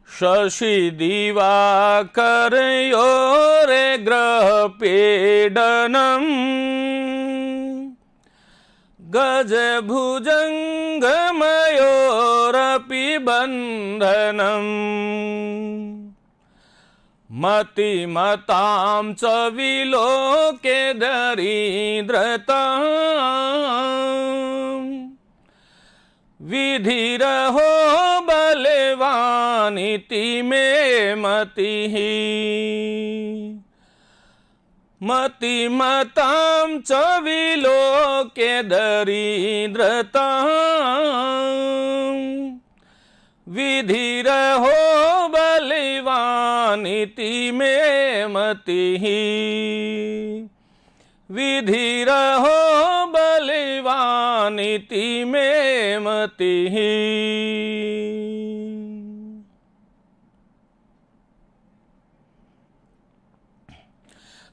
शशि दिवाकर योरे ग्रह पीडनम गज भुजंग मयोरपि बंधनम मतिमतां च विलोके दरिद्रताम् विधिरहो बलवानिति मे मतिः मतिमतां च विलोके दरिद्रताम् विधिरहो बलवानिति मे मतिः विधिरहो बलवानिति मे मतिः।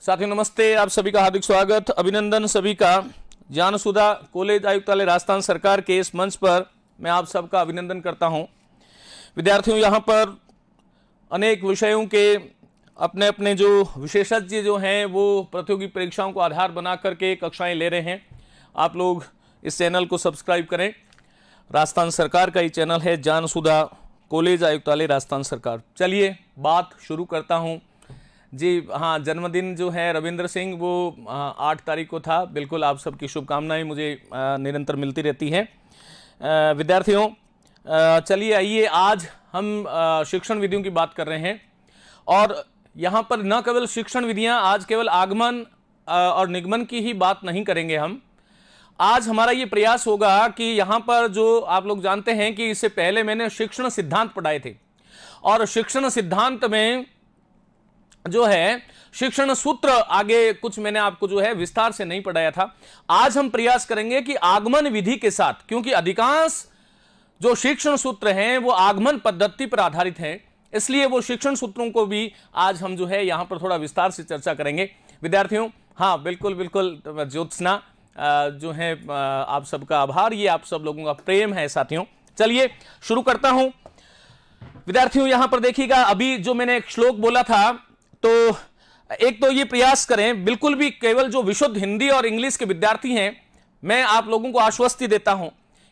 साथियों नमस्ते, आप सभी का हार्दिक स्वागत, अभिनंदन सभी का। ज्ञानसुधा कॉलेज आयुक्तालय राजस्थान सरकार के इस मंच पर मैं आप सबका अभिनंदन करता हूं। विद्यार्थियों, यहाँ पर अनेक विषयों के अपने अपने जो विशेषज्ञ जो हैं वो प्रतियोगी परीक्षाओं को आधार बना करके कक्षाएं ले रहे हैं। आप लोग इस चैनल को सब्सक्राइब करें। राजस्थान सरकार का ये चैनल है ज्ञानसुधा कॉलेज आयुक्तालय राजस्थान सरकार। चलिए बात शुरू करता हूँ जी। हाँ, जन्मदिन जो है रविंद्र सिंह वो 8 तारीख को था। बिल्कुल आप सबकी शुभकामनाएं मुझे निरंतर मिलती रहती हैं। विद्यार्थियों चलिए आइए, आज हम शिक्षण विधियों की बात कर रहे हैं और यहाँ पर न केवल शिक्षण विधियाँ, आज केवल आगमन और निगमन की ही बात नहीं करेंगे हम। आज हमारा ये प्रयास होगा कि यहाँ पर जो आप लोग जानते हैं कि इससे पहले मैंने शिक्षण सिद्धांत पढ़ाए थे और शिक्षण सिद्धांत में जो है शिक्षण सूत्र आगे कुछ मैंने आपको जो है विस्तार से नहीं पढ़ाया था। आज हम प्रयास करेंगे कि आगमन विधि के साथ, क्योंकि अधिकांश जो शिक्षण सूत्र हैं वो आगमन पद्धति पर आधारित हैं, इसलिए वो शिक्षण सूत्रों को भी आज हम जो है यहाँ पर थोड़ा विस्तार से चर्चा करेंगे। विद्यार्थियों, हाँ बिल्कुल बिल्कुल, ज्योत्सना जो है आप सबका आभार, ये आप सब लोगों का प्रेम है। साथियों चलिए शुरू करता हूं। विद्यार्थियों यहाँ पर देखिएगा, अभी जो मैंने एक श्लोक बोला था, तो एक तो ये प्रयास करें, बिल्कुल भी केवल जो विशुद्ध हिंदी और इंग्लिश के विद्यार्थी हैं, मैं आप लोगों को आश्वस्ति देता हूं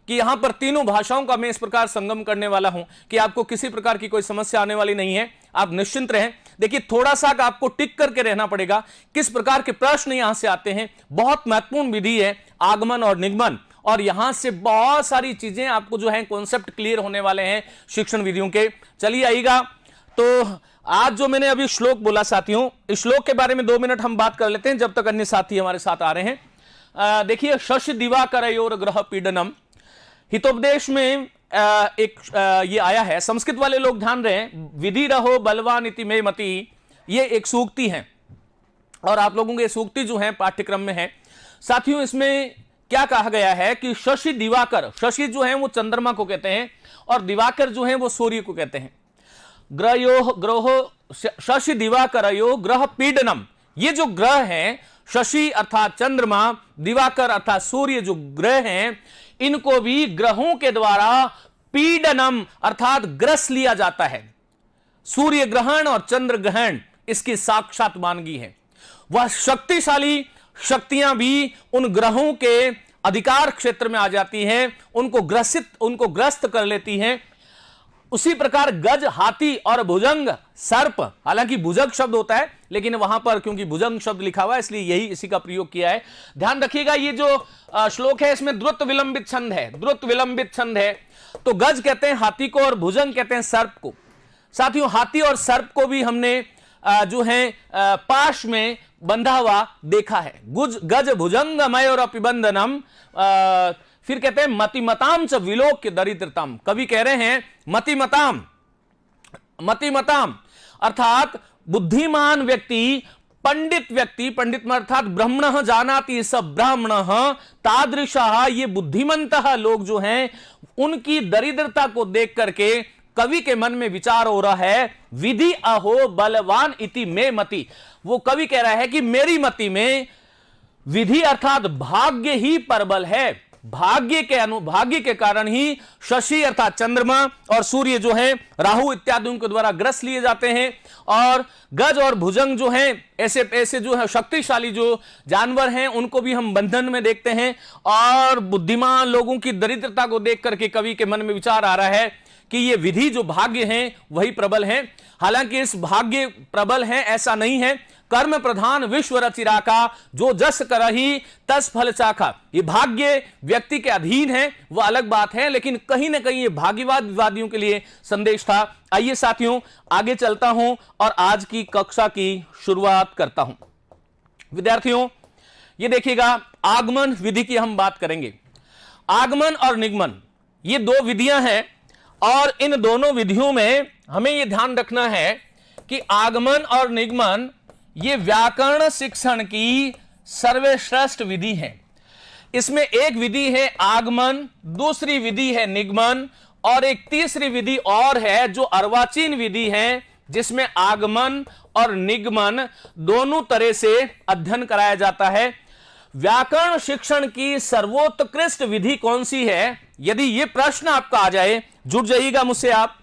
कि यहां पर तीनों भाषाओं का मैं इस प्रकार संगम करने वाला हूं कि आपको किसी प्रकार की कोई समस्या आने वाली नहीं है। आप निश्चिंत रहें। देखिए, थोड़ा सा आपको टिक करके रहना पड़ेगा, किस प्रकार के प्रश्न यहां से आते हैं। बहुत महत्वपूर्ण विधि है आगमन और निगमन, और यहां से बहुत सारी चीजें आपको जो है कॉन्सेप्ट क्लियर होने वाले हैं शिक्षण विधियों के। चलिए आइएगा, तो आज जो मैंने अभी श्लोक बोला साथियों, इस श्लोक के बारे में 2 मिनट हम बात कर लेते हैं जब तक अन्य साथी हमारे साथ आ रहे हैं। देखिए, शशि दिवाकरयोर ग्रह पीडनम, हितोपदेश में एक ये आया है। संस्कृत वाले लोग ध्यान रहे, विधि रहो बलवान इति मे मति, ये एक सूक्ति है और आप लोगों के सूक्ति जो है पाठ्यक्रम में है। साथियों, इसमें क्या कहा गया है कि शशि दिवाकर, शशि जो है वो चंद्रमा को कहते हैं और दिवाकर जो है वो सूर्य को कहते हैं। ग्रहो शशि दिवाकरयो ग्रह पीडनम, ये जो ग्रह है, शशि अर्थात चंद्रमा, दिवाकर अर्थात सूर्य जो ग्रह हैं, इनको भी ग्रहों के द्वारा पीडनम अर्थात ग्रस लिया जाता है। सूर्य ग्रहण और चंद्र ग्रहण इसकी साक्षात मानगी है। वह शक्तिशाली शक्तियां भी उन ग्रहों के अधिकार क्षेत्र में आ जाती हैं, उनको ग्रस्त कर लेती हैं। उसी प्रकार गज, हाथी और भुजंग सर्प, हालांकि भुजंग शब्द होता है लेकिन वहां पर क्योंकि भुजंग शब्द लिखा हुआ है इसलिए यही इसी का प्रयोग किया है। ध्यान रखिएगा, ये जो श्लोक है इसमें द्रुत विलंबित छंद है, द्रुत विलंबित छंद है। तो गज कहते हैं हाथी को और भुजंग कहते हैं सर्प को। साथियों, हाथी और सर्प को भी हमने जो है पाश में बंधा हुआ देखा है। गज भुजंग मयोर अपिबंधनम, फिर कहते हैं मतिमताम च विलोक्य दरिद्रताम। कवि कह रहे हैं मतिमताम, मतिमताम अर्थात बुद्धिमान व्यक्ति, पंडित व्यक्ति, पंडित में अर्थात ब्रह्मणः जानाति स ब्राह्मणः तादृशः, ये बुद्धिमंत लोग जो हैं उनकी दरिद्रता को देख करके कवि के मन में विचार हो रहा है, विधि अहो बलवान इति में मति। वो कवि कह रहा है कि मेरी मति में विधि अर्थात भाग्य ही प्रबल है, भाग्य के कारण ही शशि अर्थात चंद्रमा और सूर्य जो है राहु इत्यादि के द्वारा ग्रस्त लिए जाते हैं, और गज और भुजंग जो हैं ऐसे ऐसे जो है शक्तिशाली जो जानवर हैं उनको भी हम बंधन में देखते हैं, और बुद्धिमान लोगों की दरिद्रता को देख करके कवि के मन में विचार आ रहा है कि ये विधि जो भाग्य हैं वही प्रबल हैं। हालांकि इस भाग्य प्रबल है ऐसा नहीं है, कर्म प्रधान विश्व रचिरा का जो जस करही तस फल चाखा। ये भाग्य व्यक्ति के अधीन है वो अलग बात है, लेकिन कहीं ना कहीं ये भाग्यवादियों के लिए संदेश था। आइए साथियों आगे चलता हूं और आज की कक्षा की शुरुआत करता हूं। विद्यार्थियों ये देखिएगा, आगमन विधि की हम बात करेंगे। आगमन और निगमन ये दो विधियां हैं, और इन दोनों विधियों में हमें यह ध्यान रखना है कि आगमन और निगमन ये व्याकरण शिक्षण की सर्वश्रेष्ठ विधि है। इसमें एक विधि है आगमन, दूसरी विधि है निगमन, और एक तीसरी विधि और है जो अर्वाचीन विधि है, जिसमें आगमन और निगमन दोनों तरह से अध्ययन कराया जाता है। व्याकरण शिक्षण की सर्वोत्कृष्ट विधि कौन सी है? यदि यह प्रश्न आपका आ जाए, जुड़ जाइएगा मुझसे आप,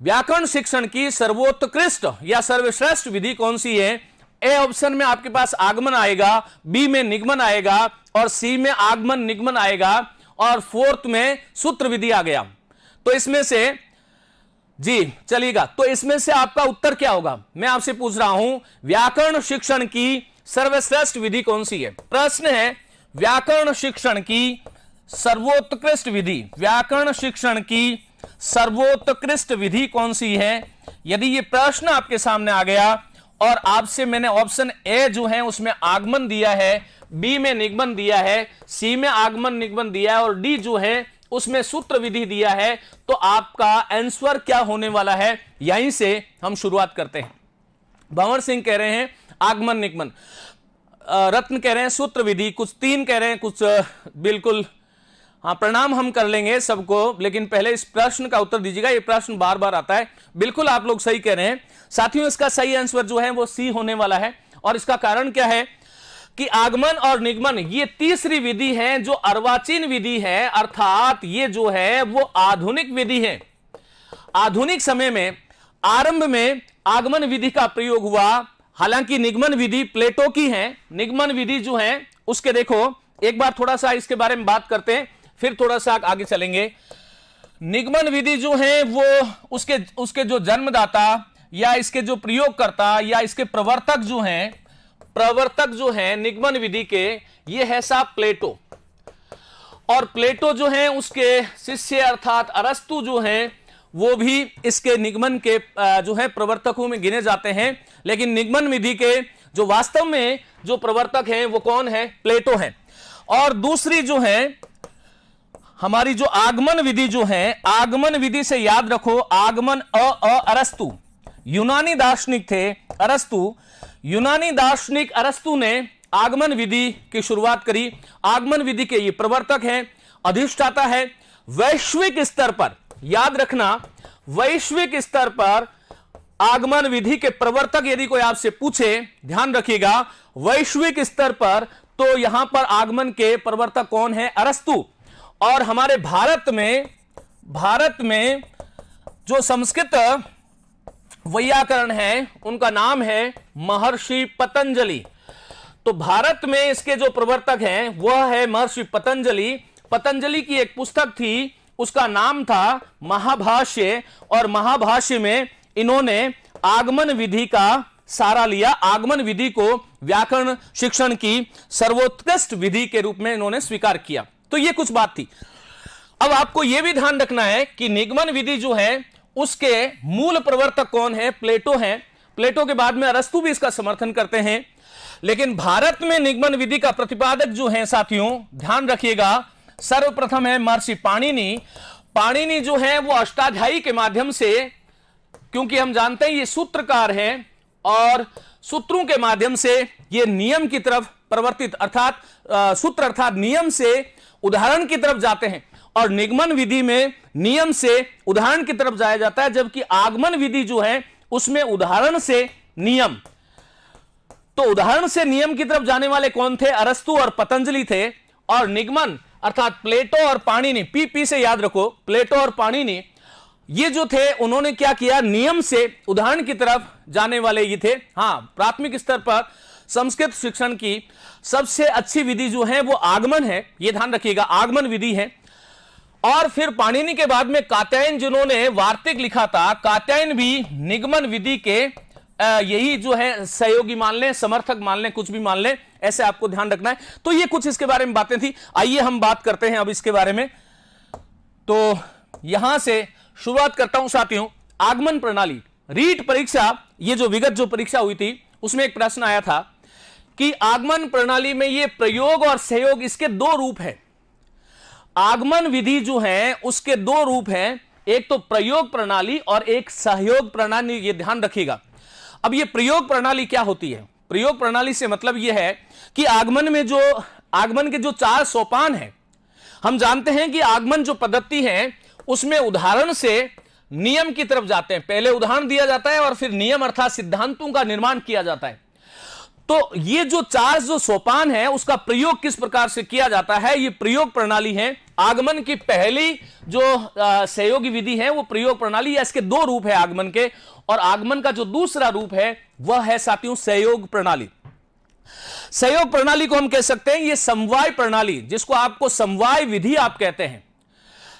व्याकरण शिक्षण की सर्वोत्कृष्ट या सर्वश्रेष्ठ विधि कौन सी है? ए ऑप्शन में आपके पास आगमन आएगा, बी में निगमन आएगा, और सी में आगमन निगमन आएगा, और फोर्थ में सूत्र विधि आ गया। तो इसमें से जी चलिएगा, तो इसमें से आपका उत्तर क्या होगा? मैं आपसे पूछ रहा हूं व्याकरण शिक्षण की सर्वश्रेष्ठ विधि कौन सी है? प्रश्न है व्याकरण शिक्षण की सर्वोत्कृष्ट विधि, व्याकरण शिक्षण की सर्वोत्कृष्ट विधि कौन सी है? यदि यह प्रश्न आपके सामने आ गया और आपसे मैंने ऑप्शन ए जो है उसमें आगमन दिया है, बी में निगमन दिया है, सी में आगमन निगमन दिया है, और डी जो है उसमें सूत्र विधि दिया है, तो आपका आंसर क्या होने वाला है? यहीं से हम शुरुआत करते हैं। भंवर सिंह कह रहे हैं आगमन निगमन, रत्न कह रहे हैं सूत्र विधि, कुछ तीन कह रहे हैं, कुछ बिल्कुल हाँ प्रणाम हम कर लेंगे सबको, लेकिन पहले इस प्रश्न का उत्तर दीजिएगा। ये प्रश्न बार बार आता है। बिल्कुल आप लोग सही कह रहे हैं साथियों, इसका सही आंसर जो है वो सी होने वाला है। और इसका कारण क्या है कि आगमन और निगमन ये तीसरी विधि है जो अर्वाचीन विधि है, अर्थात ये जो है वो आधुनिक विधि है। आधुनिक समय में आरंभ में आगमन विधि का प्रयोग हुआ, हालांकि निगमन विधि प्लेटो की है। निगमन विधि जो है उसके देखो एक बार थोड़ा सा इसके बारे में बात करते हैं, फिर थोड़ा सा आगे चलेंगे। निगमन विधि जो है वो उसके जो जन्मदाता या इसके जो प्रयोगकर्ता या इसके प्रवर्तक जो हैं निगमन विधि के, ये है साहब प्लेटो। और प्लेटो जो है उसके शिष्य अर्थात अरस्तु जो हैं वो भी इसके निगमन के जो है प्रवर्तकों में गिने जाते हैं। लेकिन निगमन विधि के जो वास्तव में जो प्रवर्तक हैं वो कौन है? प्लेटो है। और दूसरी जो है हमारी जो आगमन विधि जो है, आगमन विधि से याद रखो आगमन अरस्तु यूनानी दार्शनिक थे। अरस्तु यूनानी दार्शनिक अरस्तु ने आगमन विधि की शुरुआत करी। आगमन विधि के ये प्रवर्तक हैं, अधिष्ठाता है। वैश्विक स्तर पर याद रखना, वैश्विक स्तर पर आगमन विधि के प्रवर्तक यदि कोई आपसे पूछे, ध्यान रखिएगा वैश्विक स्तर पर, तो यहां पर आगमन के प्रवर्तक कौन है? अरस्तु। और हमारे भारत में जो संस्कृत वैयाकरण है उनका नाम है महर्षि पतंजलि। तो भारत में इसके जो प्रवर्तक हैं वह है महर्षि पतंजलि। पतंजलि की एक पुस्तक थी, उसका नाम था महाभाष्य, और महाभाष्य में इन्होंने आगमन विधि का सारा लिया। आगमन विधि को व्याकरण शिक्षण की सर्वोत्कृष्ट विधि के रूप में इन्होंने स्वीकार किया। तो ये कुछ बात थी। अब आपको यह भी ध्यान रखना है कि निगमन विधि जो है उसके मूल प्रवर्तक कौन है? प्लेटो है। प्लेटो के बाद में अरस्तु भी इसका समर्थन करते हैं। लेकिन भारत में निगमन विधि का प्रतिपादक जो है साथियों, ध्यान रखिएगा, सर्वप्रथम है महर्षि पाणिनि। पाणिनि जो है वो अष्टाध्यायी के माध्यम से, क्योंकि हम जानते हैं ये सूत्रकार हैं और सूत्रों के माध्यम से ये नियम की तरफ प्रवर्तित, अर्थात सूत्र अर्थात नियम से उदाहरण की तरफ जाते हैं। और निगमन विधि में नियम से उदाहरण की तरफ जाया जाता है, जबकि आगमन विधि जो है उसमें उदाहरण से नियम। तो उदाहरण से नियम की तरफ जाने वाले कौन थे? अरस्तु और पतंजलि थे। और निगमन अर्थात प्लेटो और पाणिनि, पी से याद रखो, प्लेटो और पाणिनि ये जो थे उन्होंने क्या किया? नियम से उदाहरण की तरफ जाने वाले ये थे। हां, प्राथमिक स्तर पर संस्कृत शिक्षण की सबसे अच्छी विधि जो है वो आगमन है, ये ध्यान रखिएगा, आगमन विधि है। और फिर पाणिनि के बाद में कात्यायन जिन्होंने वार्तिक लिखा था, कात्यायन भी निगमन विधि के यही जो है सहयोगी मान लें, समर्थक मान लें, कुछ भी मान लें, ऐसे आपको ध्यान रखना है। तो ये कुछ इसके बारे में बातें थी। आइए हम बात करते हैं अब इसके बारे में। तो यहां से शुरुआत करता हूं साथियों। आगमन प्रणाली, रीट परीक्षा, ये जो विगत जो परीक्षा हुई थी उसमें एक प्रश्न आया था कि आगमन प्रणाली में ये प्रयोग और सहयोग, इसके दो रूप हैं। आगमन विधि जो है उसके दो रूप हैं, एक तो प्रयोग प्रणाली और एक सहयोग प्रणाली, ये ध्यान रखिएगा। अब ये प्रयोग प्रणाली क्या होती है? प्रयोग प्रणाली से मतलब यह है कि आगमन में जो आगमन के जो 4 सोपान हैं, हम जानते हैं कि आगमन जो पद्धति है उसमें उदाहरण से नियम की तरफ जाते हैं। पहले उदाहरण दिया जाता है और फिर नियम अर्थात सिद्धांतों का निर्माण किया जाता है। तो ये जो 4 जो सोपान है उसका प्रयोग किस प्रकार से किया जाता है, ये प्रयोग प्रणाली है। आगमन की पहली जो सहयोगी विधि है वो प्रयोग प्रणाली है। इसके 2 रूप है आगमन के, और आगमन का जो दूसरा रूप है वह है साथियों सहयोग प्रणाली। सहयोग प्रणाली को हम कह सकते हैं ये समवाय प्रणाली, जिसको आपको समवाय विधि आप कहते हैं।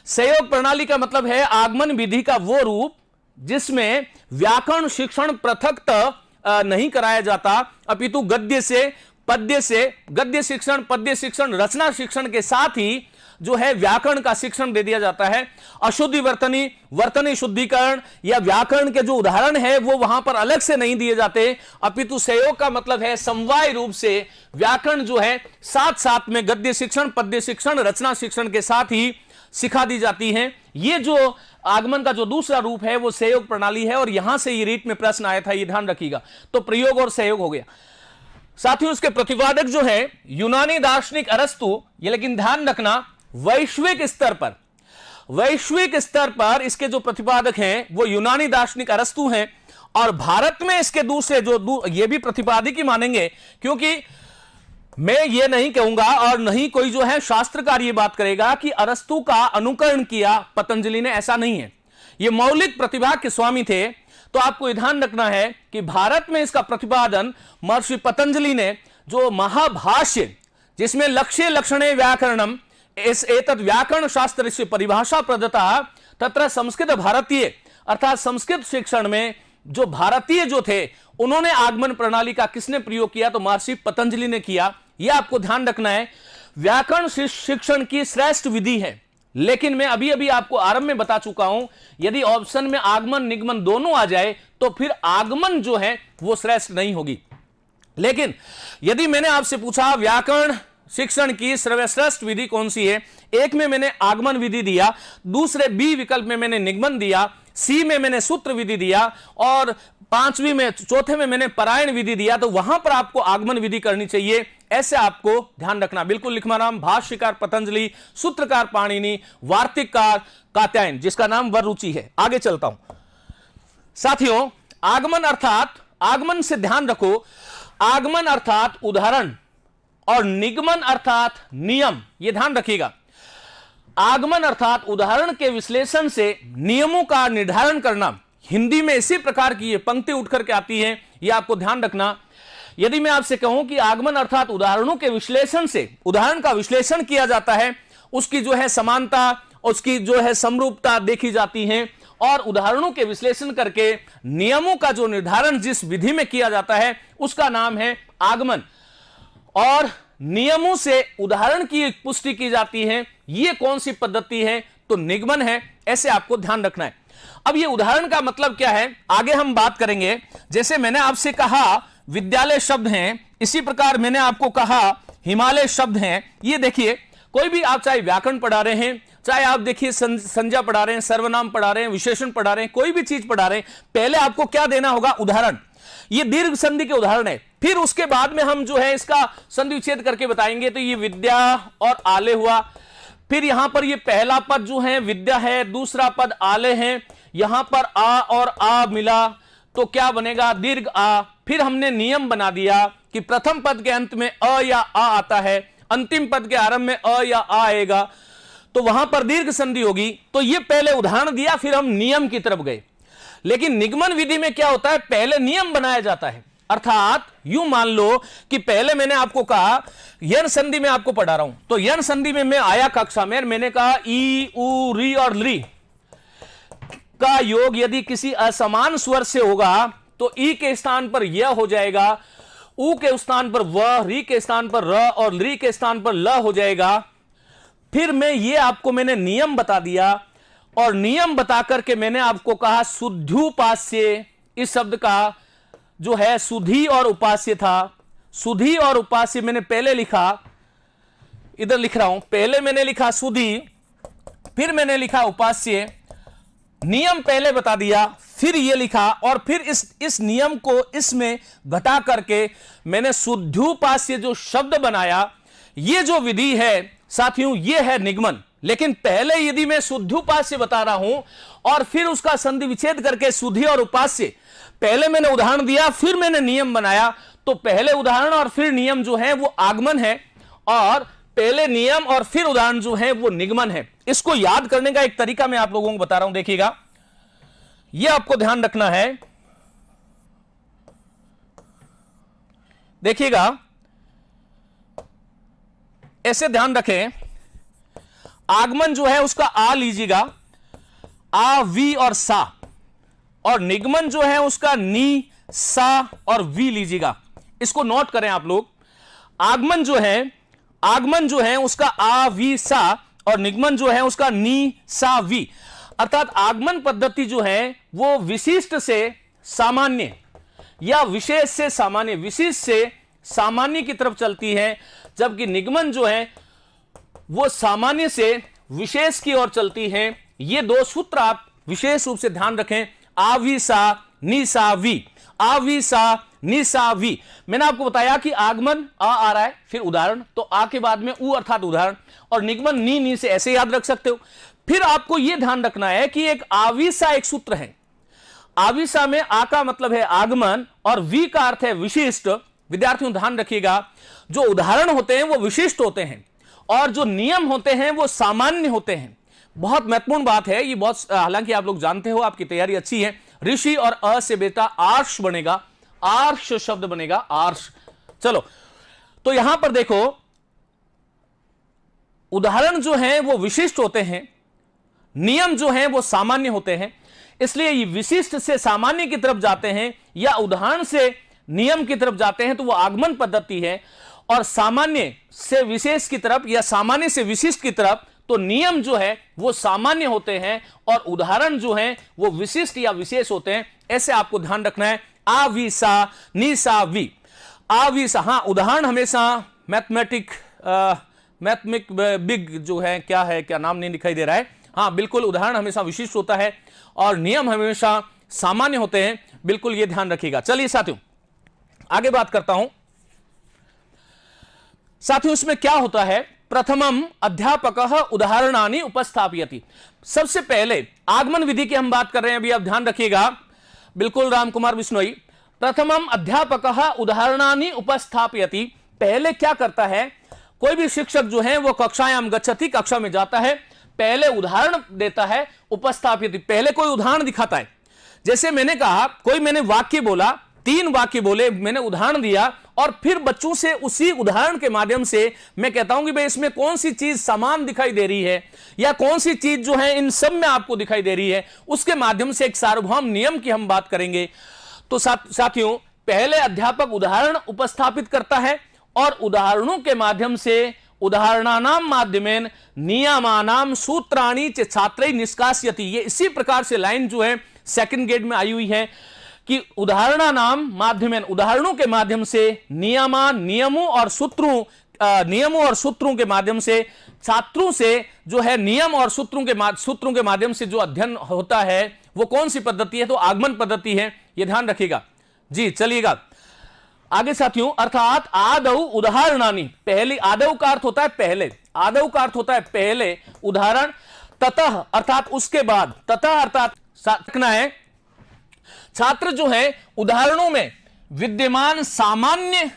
सहयोग प्रणाली का मतलब है आगमन विधि का वो रूप जिसमें व्याकरण शिक्षण पृथक नहीं कराया जाता, अपितु गद्य से, गद्य शिक्षण, पद्य शिक्षण, रचना शिक्षण के साथ ही जो है व्याकरण का शिक्षण दे दिया जाता है। अशुद्धि वर्तनी, वर्तनी शुद्धिकरण या व्याकरण के जो उदाहरण है वो वहां पर अलग से नहीं दिए जाते, अपितु सहयोग का मतलब है समवाय रूप से व्याकरण जो है साथ साथ में गद्य शिक्षण, पद्य शिक्षण, रचना शिक्षण के साथ ही सिखा दी जाती हैं। ये जो आगमन का जो दूसरा रूप है वो सहयोग प्रणाली है, और यहां से ये रीट में प्रश्न आया था, ये ध्यान रखिएगा। तो प्रयोग और सहयोग हो गया साथियों। उसके प्रतिपादक जो है यूनानी दार्शनिक अरस्तु, ये लेकिन ध्यान रखना वैश्विक स्तर पर इसके जो प्रतिपादक हैं वो यूनानी दार्शनिक अरस्तु हैं, और भारत में इसके दूसरे जो ये भी प्रतिपादक ही मानेंगे, क्योंकि मैं ये नहीं कहूंगा और नहीं कोई जो है शास्त्रकार ये बात करेगा कि अरस्तु का अनुकरण किया पतंजलि ने, ऐसा नहीं है। ये मौलिक प्रतिभा के स्वामी थे। तो आपको यह ध्यान रखना है कि भारत में इसका प्रतिपादन महर्षि पतंजलि ने, जो महाभाष्य जिसमें लक्ष्य लक्षणे व्याकरणम एतत् व्याकरण शास्त्र से परिभाषा प्रदत्ता तत्र संस्कृत भारतीय, अर्थात संस्कृत शिक्षण में जो भारतीय जो थे उन्होंने आगमन प्रणाली का किसने प्रयोग किया? तो महर्षि पतंजलि ने किया। यह आपको ध्यान रखना है। व्याकरण शिक्षण की श्रेष्ठ विधि है, लेकिन मैं अभी अभी आपको आरंभ में बता चुका हूं, यदि ऑप्शन में आगमन निगमन दोनों आ जाए तो फिर आगमन जो है वो श्रेष्ठ नहीं होगी। लेकिन यदि मैंने आपसे पूछा व्याकरण शिक्षण की सर्वश्रेष्ठ विधि कौन सी है, एक में मैंने आगमन विधि दिया, दूसरे बी विकल्प में मैंने निगमन दिया, सी में मैंने सूत्र विधि दिया, और चौथे में मैंने परायण विधि दिया, तो वहां पर आपको आगमन विधि करनी चाहिए। ऐसे आपको ध्यान रखना। बिल्कुल लिखमाराम, भाष्यकार पतंजलि, सूत्रकार पाणिनि, वार्तिककार कात्यायन, जिसका नाम वररुचि है। आगे चलता हूं साथियों। आगमन अर्थात, आगमन से ध्यान रखो, आगमन अर्थात उदाहरण और निगमन अर्थात नियम, यह ध्यान रखिएगा। आगमन अर्थात उदाहरण के विश्लेषण से नियमों का निर्धारण करना। हिंदी में इसी प्रकार की ये पंक्ति उठ करके आती है, यह आपको ध्यान रखना। यदि मैं आपसे कहूं कि आगमन अर्थात उदाहरणों के विश्लेषण से, उदाहरण का विश्लेषण किया जाता है, उसकी जो है समानता, उसकी जो है समरूपता देखी जाती है, और उदाहरणों के विश्लेषण करके नियमों का जो निर्धारण जिस विधि में किया जाता है उसका नाम है आगमन। और नियमों से उदाहरण की पुष्टि की जाती है, यह कौन सी पद्धति है? तो निगमन है। ऐसे आपको ध्यान रखना है। अब ये उदाहरण का मतलब क्या है आगे हम बात करेंगे। जैसे मैंने आपसे कहा विद्यालय शब्द हैं, इसी प्रकार मैंने आपको कहा हिमालय शब्द हैं। ये देखिए, कोई भी आप चाहे व्याकरण पढ़ा रहे हैं, चाहे आप देखिए संज्ञा पढ़ा रहे हैं, सर्वनाम पढ़ा रहे हैं, विशेषण पढ़ा रहे हैं, कोई भी चीज पढ़ा रहे हैं, पहले आपको क्या देना होगा? उदाहरण। ये दीर्घ संधि के उदाहरण है। फिर उसके बाद में हम जो है इसका संधि विच्छेद करके बताएंगे। तो ये विद्या और आले हुआ, फिर यहां पर ये पहला पद जो है विद्या है, दूसरा पद आले है, यहां पर आ और आ मिला तो क्या बनेगा, दीर्घ आ। फिर हमने नियम बना दिया कि प्रथम पद के अंत में अ या आ आता है, अंतिम पद के आरंभ में अ या आ आएगा, तो वहां पर दीर्घ संधि होगी। तो ये पहले उदाहरण दिया, फिर हम नियम की तरफ गए। लेकिन निगमन विधि में क्या होता है, पहले नियम बनाया जाता है। अर्थात यूं मान लो कि पहले मैंने आपको कहा, यण संधि में आपको पढ़ा रहा हूं, तो यण संधि में मैं आया कक्षा में, मैंने कहा ई उ री और ली का योग यदि किसी असमान स्वर से होगा तो ई के स्थान पर यह हो जाएगा, उ के स्थान पर व, री के स्थान पर र और ली के स्थान पर ल हो जाएगा। फिर मैंने नियम बता दिया, और नियम बता करके मैंने आपको कहा शुद्ध्युपास्य, इस शब्द का जो है सुधी और उपास्य था। सुधी और उपास्य मैंने पहले लिखा, इधर लिख रहा हूं, पहले मैंने लिखा सुधी, फिर मैंने लिखा उपास्य, नियम पहले बता दिया, फिर ये लिखा, और फिर इस नियम को इसमें घटा करके मैंने शुद्ध्युपास्य जो शब्द बनाया। ये जो विधि है साथियों, ये है निगमन। लेकिन पहले यदि मैं शुद्ध्युपास्य बता रहा हूं और फिर उसका संधि विच्छेद करके सुधी और उपास्य, पहले मैंने उदाहरण दिया फिर मैंने नियम बनाया, तो पहले उदाहरण और फिर नियम जो है वो आगमन है, और पहले नियम और फिर उदाहरण जो है वो निगमन है। इसको याद करने का एक तरीका मैं आप लोगों को बता रहा हूं, देखिएगा, यह आपको ध्यान रखना है। देखिएगा, ऐसे ध्यान रखें, आगमन जो है उसका आ लीजिएगा, आ वी और सा, और निगमन जो है उसका नी सा और वी लीजिएगा। इसको नोट करें आप लोग। आगमन जो है उसका आ वी सा, और निगमन जो है उसका नी सा वी। अर्थात आगमन पद्धति जो है वो विशिष्ट से सामान्य या विशेष से सामान्य, विशिष्ट से सामान्य की तरफ चलती है, जबकि निगमन जो है वो सामान्य से विशेष की ओर चलती है। ये दो सूत्र आप विशेष रूप से ध्यान रखें, आविसा निसा वी, आविसा निसा वी। मैंने आपको बताया कि आगमन आ रहा है, फिर उदाहरण, तो आ के बाद में उ अर्थात उदाहरण, और निगमन नी से ऐसे याद रख सकते हो। फिर आपको यह ध्यान रखना है कि एक आविसा एक सूत्र है। आविसा में आ का मतलब है आगमन और वी का अर्थ है विशिष्ट। विद्यार्थियों ध्यान रखिएगा, जो उदाहरण होते हैं वो विशिष्ट होते हैं और जो नियम होते हैं वो सामान्य होते हैं। बहुत महत्वपूर्ण बात है ये, बहुत, हालांकि आप लोग जानते हो, आपकी तैयारी अच्छी है। ऋषि और अ से बेटा आर्ष बनेगा, आर्ष शब्द बनेगा, आर्ष। चलो, तो यहां पर देखो, उदाहरण जो है वो विशिष्ट होते हैं, नियम जो है वो सामान्य होते हैं। इसलिए ये विशिष्ट से सामान्य की तरफ जाते हैं या उदाहरण से नियम की तरफ जाते हैं तो वो आगमन पद्धति है, और सामान्य से विशेष की तरफ या सामान्य से विशिष्ट की तरफ तो नियम जो है वो सामान्य होते हैं और उदाहरण जो है वो विशिष्ट या विशेष होते हैं। ऐसे आपको ध्यान रखना है। आविसा निसा वी, आविसा, हाँ, उदाहरण हमेशा मैथमेटिक बिग जो है, क्या नाम नहीं दिखाई दे रहा है, हाँ बिल्कुल, उदाहरण हमेशा विशिष्ट होता है और नियम हमेशा सामान्य होते हैं, बिल्कुल ये ध्यान रखिएगा। चलिए साथियों, आगे बात करता हूं। साथियों, इसमें क्या होता है, प्रथमम अध्यापकः उदाहरणानि उपस्थापयति। सबसे पहले आगमन विधि की हम बात कर रहे हैं, अभी आप ध्यान रखिएगा, बिल्कुल राम कुमार बिश्नोई। प्रथमम अध्यापकः उदाहरणानि उपस्थापयति, पहले क्या करता है, कोई भी शिक्षक जो है वो कक्षायाम गच्छति, कक्षा में जाता है, पहले उदाहरण देता है, उपस्थापयति, पहले कोई उदाहरण दिखाता है। जैसे मैंने कहा, मैंने वाक्य बोला, 3 वाक्य बोले, मैंने उदाहरण दिया, और फिर बच्चों से उसी उदाहरण के माध्यम से मैं कहता हूं कि भाई इसमें कौन सी चीज समान दिखाई दे रही है या कौन सी चीज जो है इन सब में आपको दिखाई दे रही है, उसके माध्यम से एक सार्वभौम नियम की हम बात करेंगे। तो साथियों, पहले अध्यापक उदाहरण उपस्थापित करता है और उदाहरणों के माध्यम से, उदाहरणानाम माध्यमेन नियमानाम सूत्राणि च छात्रैः निष्कासयति। ये इसी प्रकार से लाइन जो है सेकंड ग्रेड में आई हुई है कि उदाहरणानाम माध्यमेन, उदाहरणों के माध्यम से, नियमों और सूत्रों के माध्यम से, छात्रों से जो है नियम और सूत्रों के माध्यम से जो अध्ययन होता है वो कौन सी पद्धति है, तो आगमन पद्धति है, ये ध्यान रखिएगा जी। चलिएगा आगे साथियों, अर्थात आदौ उदाहरणानि, पहली, आदौ का अर्थ होता है पहले, आदौ का अर्थ होता है पहले, उदाहरण ततः अर्थात उसके बाद, ततः अर्थात रखना है छात्र जो है उदाहरणों में विद्यमान सामान्य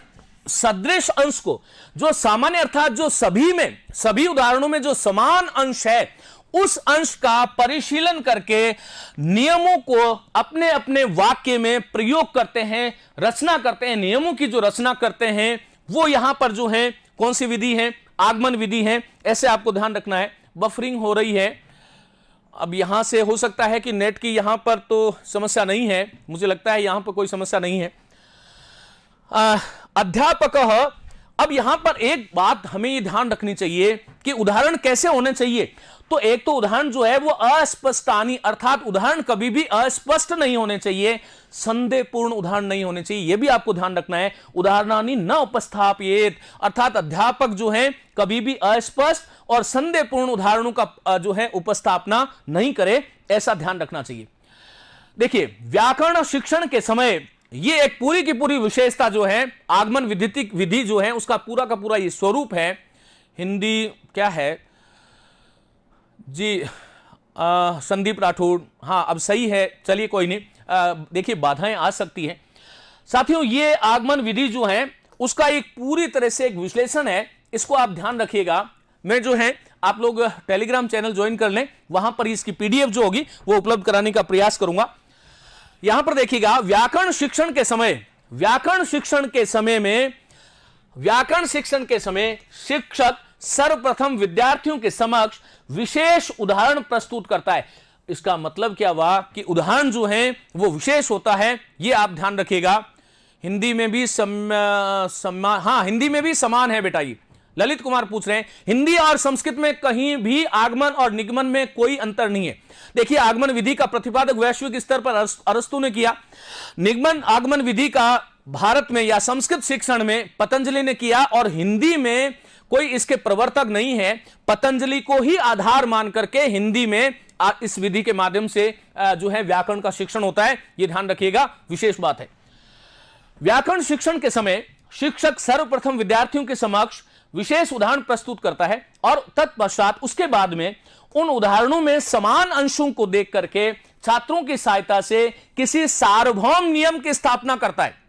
सदृश अंश को, जो सामान्य अर्थात जो सभी में, सभी उदाहरणों में जो समान अंश है, उस अंश का परिशीलन करके नियमों को अपने अपने वाक्य में प्रयोग करते हैं, रचना करते हैं। नियमों की जो रचना करते हैं वो यहां पर जो है कौन सी विधि है, आगमन विधि है। ऐसे आपको ध्यान रखना है। बफरिंग हो रही है, अब यहां से हो सकता है कि नेट की यहां पर तो समस्या नहीं है, मुझे लगता है यहां पर कोई समस्या नहीं है। अध्यापक, अब यहां पर एक बात हमें ये ध्यान रखनी चाहिए कि उदाहरण कैसे होने चाहिए। तो एक तो उदाहरण जो है वो अस्पष्टानि, अर्थात उदाहरण कभी भी अस्पष्ट नहीं होने चाहिए, संदेहपूर्ण उदाहरण नहीं होने चाहिए, यह भी आपको ध्यान रखना है। उदाहरणानि न उपस्थापयेत, अर्थात अध्यापक जो है कभी भी अस्पष्ट और संदेहपूर्ण उदाहरणों का जो है उपस्थापना नहीं करे, ऐसा ध्यान रखना चाहिए। देखिए, व्याकरण शिक्षण के समय ये एक पूरी की पूरी विशेषता जो है आगमन विधि जो है उसका पूरा का पूरा ये स्वरूप है। हिंदी क्या है जी, संदीप राठौड़, हाँ अब सही है, चलिए कोई नहीं। देखिए बाधाएं आ सकती हैं साथियों। ये आगमन विधि जो है उसका एक पूरी तरह से एक विश्लेषण है, इसको आप ध्यान रखिएगा। मैं जो है आप लोग टेलीग्राम चैनल ज्वाइन कर लें, वहां पर इसकी पीडीएफ जो होगी वो उपलब्ध कराने का प्रयास करूंगा। यहां पर देखिएगा, व्याकरण शिक्षण के समय शिक्षक सर्वप्रथम विद्यार्थियों के समक्ष विशेष उदाहरण प्रस्तुत करता है। इसका मतलब क्या हुआ कि उदाहरण जो है वो विशेष होता है, ये आप ध्यान रखिएगा। हिंदी में भी हिंदी में भी समान है बेटा। ये ललित कुमार पूछ रहे हैं, हिंदी और संस्कृत में कहीं भी आगमन और निगमन में कोई अंतर नहीं है। देखिए, आगमन विधि का प्रतिपादक वैश्विक स्तर पर अरस्तु ने किया, निगमन आगमन विधि का भारत में या संस्कृत शिक्षण में पतंजलि ने किया, और हिंदी में कोई इसके प्रवर्तक नहीं है। पतंजलि को ही आधार मान करके हिंदी में इस विधि के माध्यम से जो है व्याकरण का शिक्षण होता है, यह ध्यान रखिएगा, विशेष बात है। व्याकरण शिक्षण के समय शिक्षक सर्वप्रथम विद्यार्थियों के समक्ष विशेष उदाहरण प्रस्तुत करता है, और तत्पश्चात उसके बाद में उन उदाहरणों में समान अंशों को देख करके छात्रों की सहायता से किसी सार्वभौम नियम की स्थापना करता है।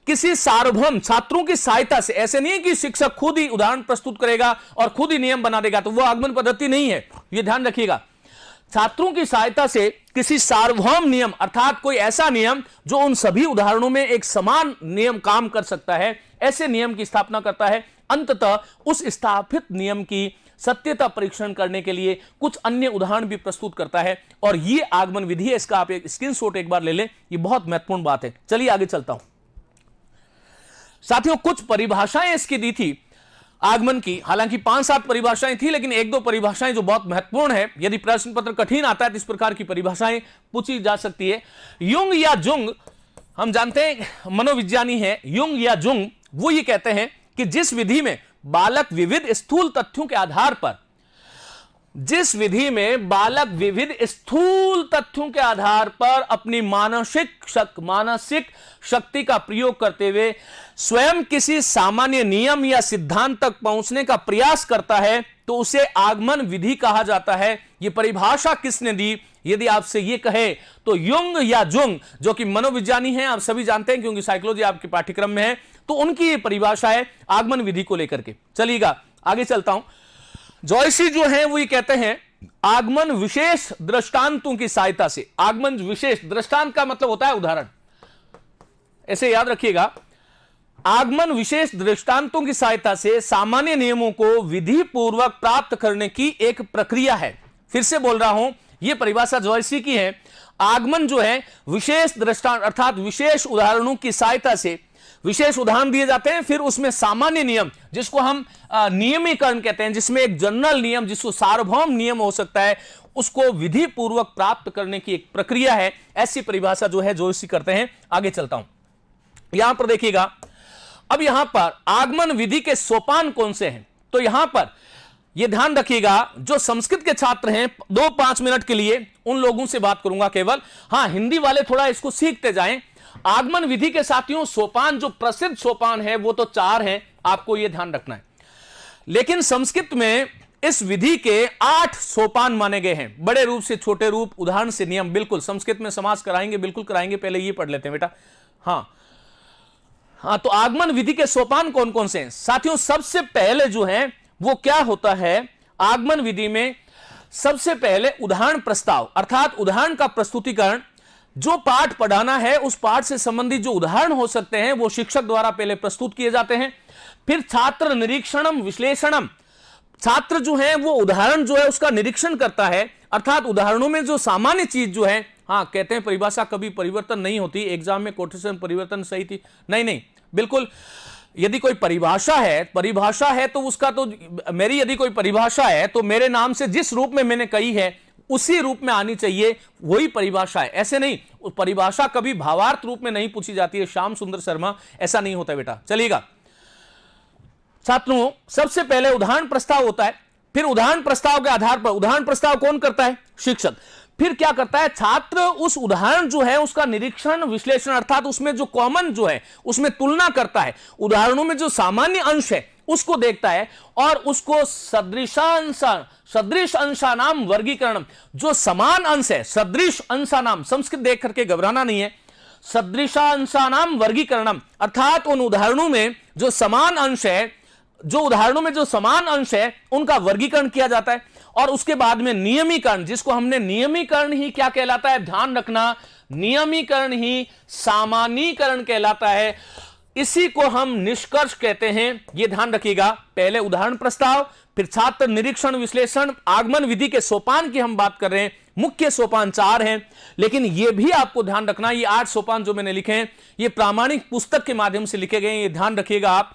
किसी सार्वभौम, छात्रों की सहायता से, ऐसे नहीं है कि शिक्षक खुद ही उदाहरण प्रस्तुत करेगा और खुद ही नियम बना देगा, तो वो आगमन पद्धति नहीं है, यह ध्यान रखिएगा। छात्रों की सहायता से किसी सार्वभौम नियम, अर्थात कोई ऐसा नियम जो उन सभी उदाहरणों में एक समान नियम काम कर सकता है, ऐसे नियम की स्थापना करता है। अंततः उस स्थापित नियम की सत्यता परीक्षण करने के लिए कुछ अन्य उदाहरण भी प्रस्तुत करता है, और ये आगमन विधि है। इसका आप एक स्क्रीनशॉट एक बार ले लें, ये बहुत महत्वपूर्ण बात है। चलिए आगे चलता हूं साथियों। कुछ परिभाषाएं इसकी दी थी आगमन की, हालांकि 5-7 परिभाषाएं थी, लेकिन 1-2 परिभाषाएं जो बहुत महत्वपूर्ण है, यदि प्रश्न पत्र कठिन आता है तो इस प्रकार की परिभाषाएं पूछी जा सकती है। युंग या जुंग, हम जानते हैं मनोविज्ञानी है युंग या जुंग, वो ये कहते हैं कि जिस विधि में बालक विविध स्थूल तथ्यों के आधार पर, जिस विधि में बालक विविध स्थूल तथ्यों के आधार पर अपनी मानसिक शक्ति का प्रयोग करते हुए स्वयं किसी सामान्य नियम या सिद्धांत तक पहुंचने का प्रयास करता है, तो उसे आगमन विधि कहा जाता है। यह परिभाषा किसने दी? यदि आपसे यह कहे तो युंग या जुंग, जो कि मनोविज्ञानी हैं, आप सभी जानते हैं क्योंकि साइकोलॉजी आपके पाठ्यक्रम में है, तो उनकी यह परिभाषा है आगमन विधि को लेकर के। चलिएगा आगे चलता हूं। जॉयसी जो है वो ये कहते हैं आगमन विशेष दृष्टांतों की सहायता से, आगमन विशेष दृष्टांत का मतलब होता है उदाहरण, ऐसे याद रखिएगा। आगमन विशेष दृष्टांतों की सहायता से सामान्य नियमों को विधि पूर्वक प्राप्त करने की एक प्रक्रिया है। फिर से बोल रहा हूं, यह परिभाषा जॉयसी की है। आगमन जो है विशेष दृष्टांत अर्थात विशेष उदाहरणों की सहायता से, विशेष उदाहरण दिए जाते हैं, फिर उसमें सामान्य नियम, जिसको हम नियमीकरण कहते हैं, जिसमें एक जनरल नियम, जिसको सार्वभौम नियम हो सकता है, उसको विधि पूर्वक प्राप्त करने की एक प्रक्रिया है। ऐसी परिभाषा जो है जोशी करते हैं। आगे चलता हूं, यहां पर देखिएगा। अब यहां पर आगमन विधि के सोपान कौन से हैं, तो यहां पर यह ध्यान रखिएगा, जो संस्कृत के छात्र हैं 2-5 मिनट के लिए उन लोगों से बात करूंगा केवल। हां, हिंदी वाले थोड़ा इसको सीखते जाएं। आगमन विधि के साथियों सोपान, जो प्रसिद्ध सोपान है वो तो 4 हैं, आपको यह ध्यान रखना है। लेकिन संस्कृत में इस विधि के 8 सोपान माने गए हैं, बड़े रूप से छोटे रूप, उदाहरण से नियम। बिल्कुल संस्कृत में समास कराएंगे, बिल्कुल कराएंगे, पहले ये पढ़ लेते हैं बेटा। हाँ, तो आगमन विधि के सोपान कौन कौन से हैं साथियों? सबसे पहले जो है वो क्या होता है, आगमन विधि में सबसे पहले उदाहरण प्रस्ताव, अर्थात उदाहरण का प्रस्तुतिकरण। जो पाठ पढ़ाना है उस पाठ से संबंधित जो उदाहरण हो सकते हैं वो शिक्षक द्वारा पहले प्रस्तुत किए जाते हैं। फिर छात्र निरीक्षणम विश्लेषणम, छात्र जो है वो उदाहरण जो है उसका निरीक्षण करता है, अर्थात उदाहरणों में जो सामान्य चीज जो है, हाँ कहते हैं परिभाषा कभी परिवर्तन नहीं होती, एग्जाम में कोटेशन परिवर्तन सही थी, नहीं, बिल्कुल। यदि कोई परिभाषा है तो उसका तो मेरी यदि कोई परिभाषा है तो मेरे नाम से जिस रूप में मैंने कही है उसी रूप में आनी चाहिए, वही परिभाषा है। ऐसे नहीं, परिभाषा कभी भावार्थ रूप में नहीं पूछी जाती है श्याम सुंदर शर्मा, ऐसा नहीं होता बेटा। चलिएगा छात्रों, सबसे पहले उदाहरण प्रस्ताव होता है, फिर उदाहरण प्रस्ताव के आधार पर, उदाहरण प्रस्ताव कौन करता है? शिक्षक। फिर क्या करता है? छात्र उस उदाहरण जो है उसका निरीक्षण विश्लेषण, अर्थात उसमें जो कॉमन जो है उसमें तुलना करता है, उदाहरणों में जो सामान्य अंश है उसको देखता है और उसको सदृश अंशानाम वर्गीकरण, जो समान अंश है, सदृश अंशानाम, संस्कृत देख करके घबराना नहीं है, सदृशांशानाम वर्गीकरणम, अर्थात उन उदाहरणों में जो समान अंश है, जो उदाहरणों में जो समान अंश है उनका वर्गीकरण किया जाता है। और उसके बाद में नियमीकरण, जिसको हमने नियमीकरण ही क्या कहलाता है, ध्यान रखना, नियमीकरण ही सामान्यीकरण कहलाता है, इसी को हम निष्कर्ष कहते हैं, यह ध्यान रखिएगा। पहले उदाहरण प्रस्ताव, फिर छात्र निरीक्षण विश्लेषण। आगमन विधि के सोपान की हम बात कर रहे हैं, मुख्य सोपान 4 हैं, लेकिन यह भी आपको ध्यान रखना, ये 8 सोपान जो मैंने लिखे हैं ये प्रामाणिक पुस्तक के माध्यम से लिखे गए हैं, ये ध्यान रखिएगा आप।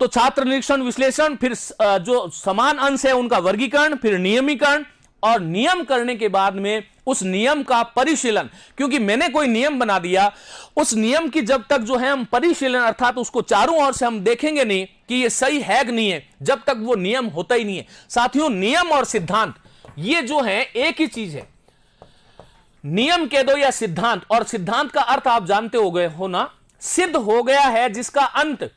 तो छात्र निरीक्षण विश्लेषण, फिर जो समान अंश है उनका वर्गीकरण, फिर नियमीकरण, और नियम करने के बाद में उस नियम का परिशीलन, क्योंकि मैंने कोई नियम बना दिया, उस नियम की जब तक जो है हम परिशीलन, अर्थात उसको चारों ओर से हम देखेंगे नहीं कि ये सही है कि नहीं है, जब तक वो नियम होता ही नहीं है। साथियों, नियम और सिद्धांत ये जो है एक ही चीज है, नियम कह दो या सिद्धांत, और सिद्धांत का अर्थ आप जानते हो गए हो ना, सिद्ध हो गया है जिसका अंत,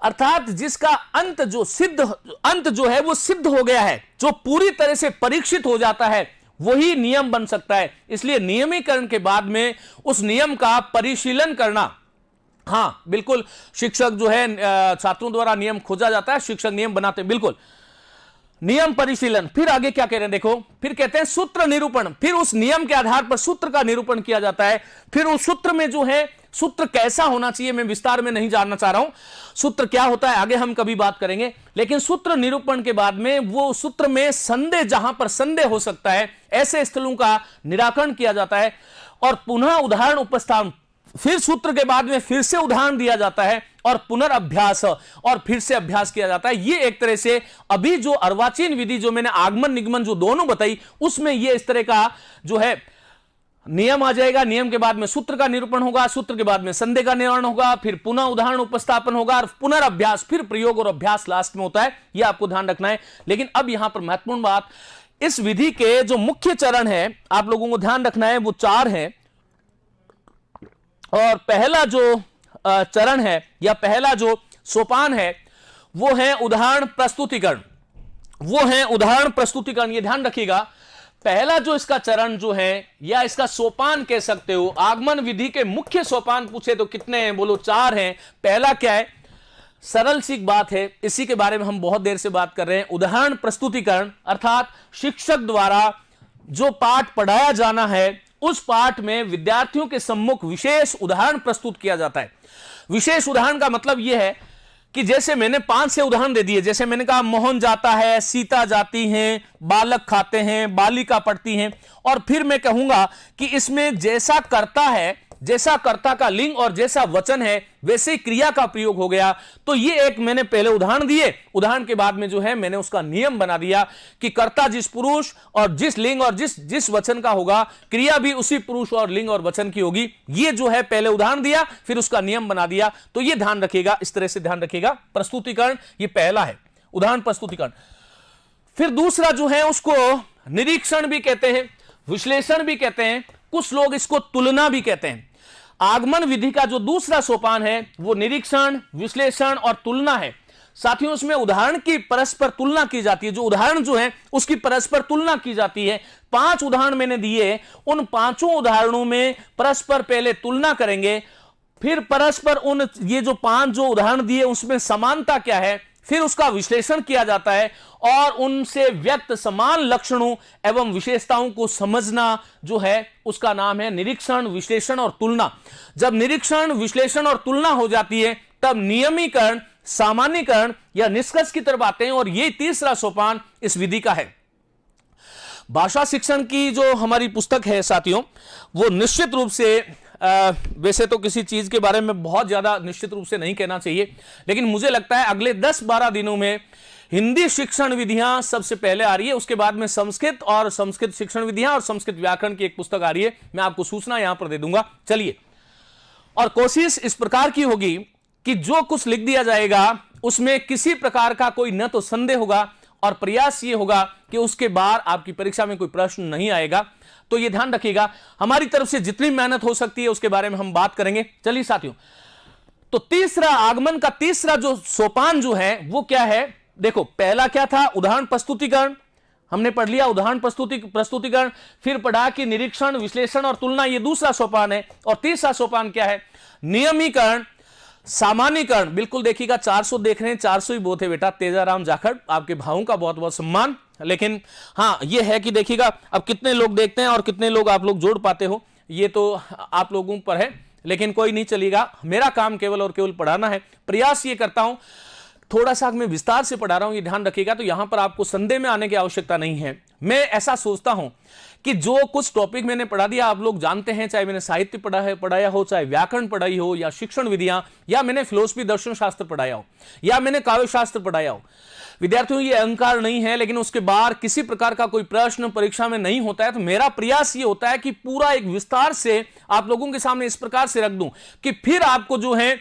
अर्थात जिसका अंत जो सिद्ध, अंत जो है वो सिद्ध हो गया है, जो पूरी तरह से परीक्षित हो जाता है, वही नियम बन सकता है। इसलिए नियमीकरण के बाद में उस नियम का परिशीलन करना, हाँ बिल्कुल, शिक्षक जो है छात्रों द्वारा नियम खोजा जाता है, शिक्षक नियम बनाते हैं, बिल्कुल, नियम परिशीलन। फिर आगे क्या कह रहे हैं देखो, फिर कहते हैं सूत्र निरूपण, फिर उस नियम के आधार पर सूत्र का निरूपण किया जाता है। फिर उस सूत्र में जो है, सूत्र कैसा होना चाहिए मैं विस्तार में नहीं जानना चाह रहा हूं, सूत्र क्या होता है आगे हम कभी बात करेंगे, लेकिन सूत्र निरूपण के बाद में वो सूत्र में संदेह, जहां पर संदेह हो सकता है, ऐसे स्थलों का निराकरण किया जाता है, और पुनः उदाहरण उपस्थापन, फिर सूत्र के बाद में फिर से उदाहरण दिया जाता है, और पुनर्अभ्यास, और फिर से अभ्यास किया जाता है। ये एक तरह से अभी जो अर्वाचीन विधि जो मैंने आगमन निगमन जो दोनों बताई, उसमें ये इस तरह का जो है नियम आ जाएगा, नियम के बाद में सूत्र का निरूपण होगा, सूत्र के बाद में संदेह का निवारण होगा, फिर पुनः उदाहरण उपस्थापन होगा, और पुनर्अभ्यास, फिर प्रयोग और अभ्यास लास्ट में होता है। यह आपको ध्यान रखना है। लेकिन अब यहां पर महत्वपूर्ण बात, इस विधि के जो मुख्य चरण है आप लोगों को ध्यान रखना है, वो 4 है। और पहला जो चरण है या पहला जो सोपान है वो है उदाहरण प्रस्तुतिकरण, वो है उदाहरण प्रस्तुतिकरण। ये ध्यान रखिएगा, पहला जो इसका चरण जो है या इसका सोपान कह सकते हो, आगमन विधि के मुख्य सोपान पूछे तो कितने हैं, बोलो 4 हैं। पहला क्या है, सरल सी बात है, इसी के बारे में हम बहुत देर से बात कर रहे हैं, उदाहरण प्रस्तुतिकरण, अर्थात शिक्षक द्वारा जो पाठ पढ़ाया जाना है उस पाठ में विद्यार्थियों के सम्मुख विशेष उदाहरण प्रस्तुत किया जाता है। विशेष उदाहरण का मतलब यह है कि जैसे मैंने 5 से उदाहरण दे दिए, जैसे मैंने कहा मोहन जाता है, सीता जाती हैं, बालक खाते हैं, बालिका पढ़ती हैं, और फिर मैं कहूंगा कि इसमें जैसा कर्ता है, जैसा कर्ता का लिंग और जैसा वचन है वैसे ही क्रिया का प्रयोग हो गया। तो ये एक मैंने पहले उदाहरण दिए, उदाहरण के बाद में जो है मैंने उसका नियम बना दिया कि कर्ता जिस पुरुष और जिस लिंग और जिस वचन का होगा, क्रिया भी उसी पुरुष और लिंग और वचन की होगी। ये जो है पहले उदाहरण दिया, फिर उसका नियम बना दिया। तो ये ध्यान रखिएगा, इस तरह से ध्यान रखिएगा। प्रस्तुतिकरण ये पहला है, उदाहरण प्रस्तुतिकरण। फिर दूसरा जो है उसको निरीक्षण भी कहते हैं, विश्लेषण भी कहते हैं, कुछ लोग इसको तुलना भी कहते हैं। आगमन विधि का जो दूसरा सोपान है वो निरीक्षण, विश्लेषण और तुलना है। साथियों उसमें उदाहरण की परस्पर तुलना की जाती है, जो उदाहरण जो है उसकी परस्पर तुलना की जाती है। 5 उदाहरण मैंने दिए, उन 5 उदाहरणों में परस्पर पहले तुलना करेंगे, फिर परस्पर उन ये जो 5 जो उदाहरण दिए उसमें समानता क्या है, फिर उसका विश्लेषण किया जाता है और उनसे व्यक्त समान लक्षणों एवं विशेषताओं को समझना जो है उसका नाम है निरीक्षण, विश्लेषण और तुलना। जब निरीक्षण, विश्लेषण और तुलना हो जाती है तब नियमीकरण, सामान्यीकरण या निष्कर्ष की तरफ आते हैं और यह तीसरा सोपान इस विधि का है। भाषा शिक्षण की जो हमारी पुस्तक है साथियों, वो निश्चित रूप से वैसे तो किसी चीज के बारे में बहुत ज्यादा निश्चित रूप से नहीं कहना चाहिए, लेकिन मुझे लगता है अगले 10-12 दिनों में हिंदी शिक्षण विधियां सबसे पहले आ रही है, उसके बाद में संस्कृत और संस्कृत शिक्षण विधियां और संस्कृत व्याकरण की एक पुस्तक आ रही है। मैं आपको सूचना यहां पर दे दूंगा। चलिए, और कोशिश इस प्रकार की होगी कि जो कुछ लिख दिया जाएगा उसमें किसी प्रकार का कोई न तो संदेह होगा और प्रयास ये होगा कि उसके बाद आपकी परीक्षा में कोई प्रश्न नहीं आएगा। तो ये ध्यान रखिएगा, हमारी तरफ से जितनी मेहनत हो सकती है उसके बारे में हम बात करेंगे। चलिए साथियों, तो तीसरा आगमन का तीसरा जो सोपान जो है वो क्या है? देखो, पहला क्या था? उदाहरण प्रस्तुतिकरण, हमने पढ़ लिया उदाहरण प्रस्तुतिकरण, फिर पढ़ा कि निरीक्षण, विश्लेषण और तुलना, ये दूसरा सोपान है। और तीसरा सोपान क्या है? नियमीकरण, सामान्यीकरण। बिल्कुल देखिएगा, 400 देख रहे हैं, 400 ही बहुत है बेटा। तेजाराम जाखड़, आपके भावों का बहुत बहुत सम्मान। लेकिन हाँ, ये है कि देखिएगा अब कितने लोग देखते हैं और कितने लोग आप लोग जोड़ पाते हो, ये तो आप लोगों पर है, लेकिन कोई नहीं, चलेगा। मेरा काम केवल और केवल पढ़ाना है। प्रयास ये करता हूं, थोड़ा सा मैं विस्तार से पढ़ा रहा हूं, ये ध्यान रखिएगा। तो यहां पर आपको संदेह में आने की आवश्यकता नहीं है। मैं ऐसा सोचता हूं कि जो कुछ टॉपिक मैंने पढ़ा दिया आप लोग जानते हैं, चाहे मैंने साहित्य पढ़ाया हो, चाहे व्याकरण पढ़ाई हो, या शिक्षण विधियां, या मैंने फिलोसफी दर्शन शास्त्र पढ़ाया हो, या मैंने काव्य शास्त्र पढ़ाया हो। विद्यार्थियों, ये अहंकार नहीं है, लेकिन उसके बाद किसी प्रकार का कोई प्रश्न परीक्षा में नहीं होता है तो मेरा प्रयास ये होता है कि पूरा एक विस्तार से आप लोगों के सामने इस प्रकार से रख दूं कि फिर आपको जो है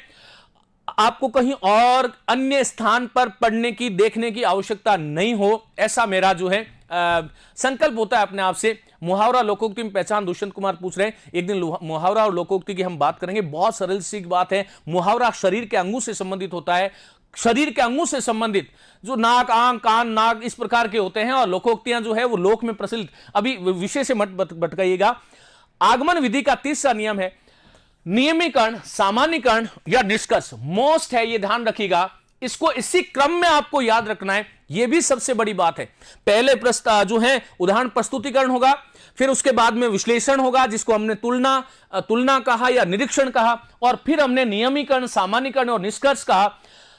आपको कहीं और अन्य स्थान पर पढ़ने की, देखने की आवश्यकता नहीं हो, ऐसा मेरा जो है संकल्प होता है अपने आप से। मुहावरा लोकोक्ति में पहचान दुष्यंत कुमार पूछ रहे हैं, एक दिन मुहावरा और लोकोक्ति की हम बात करेंगे। बहुत सरल सी बात है, मुहावरा शरीर के अंगों से संबंधित होता है, शरीर के अंगों से संबंधित, जो नाक, आंख, कान, नाक इस प्रकार के होते हैं, और लोकोक्तियां जो है वो लोक में प्रचलित। अभी विषय से मत भटकाइएगा। आगमन विधि का तीसरा नियम है नियमीकरण, सामान्यीकरण या निष्कर्ष। मोस्ट है, ये ध्यान रखिएगा, इसको इसी क्रम में आपको याद रखना है, यह भी सबसे बड़ी बात है। पहले जो है उदाहरण प्रस्तुतिकरण होगा, फिर उसके बाद में विश्लेषण होगा जिसको हमने तुलना कहा या निरीक्षण कहा, और फिर हमने नियमीकरण, सामान्यीकरण और निष्कर्ष कहा।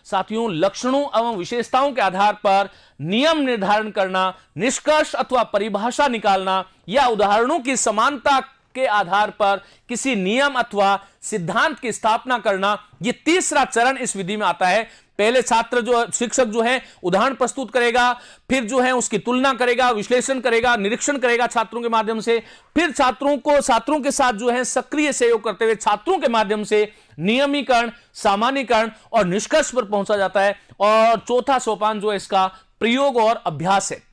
साथियों, लक्षणों एवं विशेषताओं के आधार पर नियम निर्धारण करना, निष्कर्ष अथवा परिभाषा निकालना, या उदाहरणों की समानता के आधार पर किसी नियम अथवा सिद्धांत की स्थापना करना, यह तीसरा चरण इस विधि में आता है। पहले शिक्षक जो है उदाहरण प्रस्तुत करेगा, फिर जो है उसकी तुलना करेगा, विश्लेषण करेगा, निरीक्षण करेगा छात्रों के माध्यम से, फिर छात्रों के साथ जो है सक्रिय सहयोग करते हुए छात्रों के माध्यम से नियमीकरण, सामान्यीकरण और निष्कर्ष पर पहुंचा जाता है। और चौथा सोपान जो है इसका प्रयोग और अभ्यास है।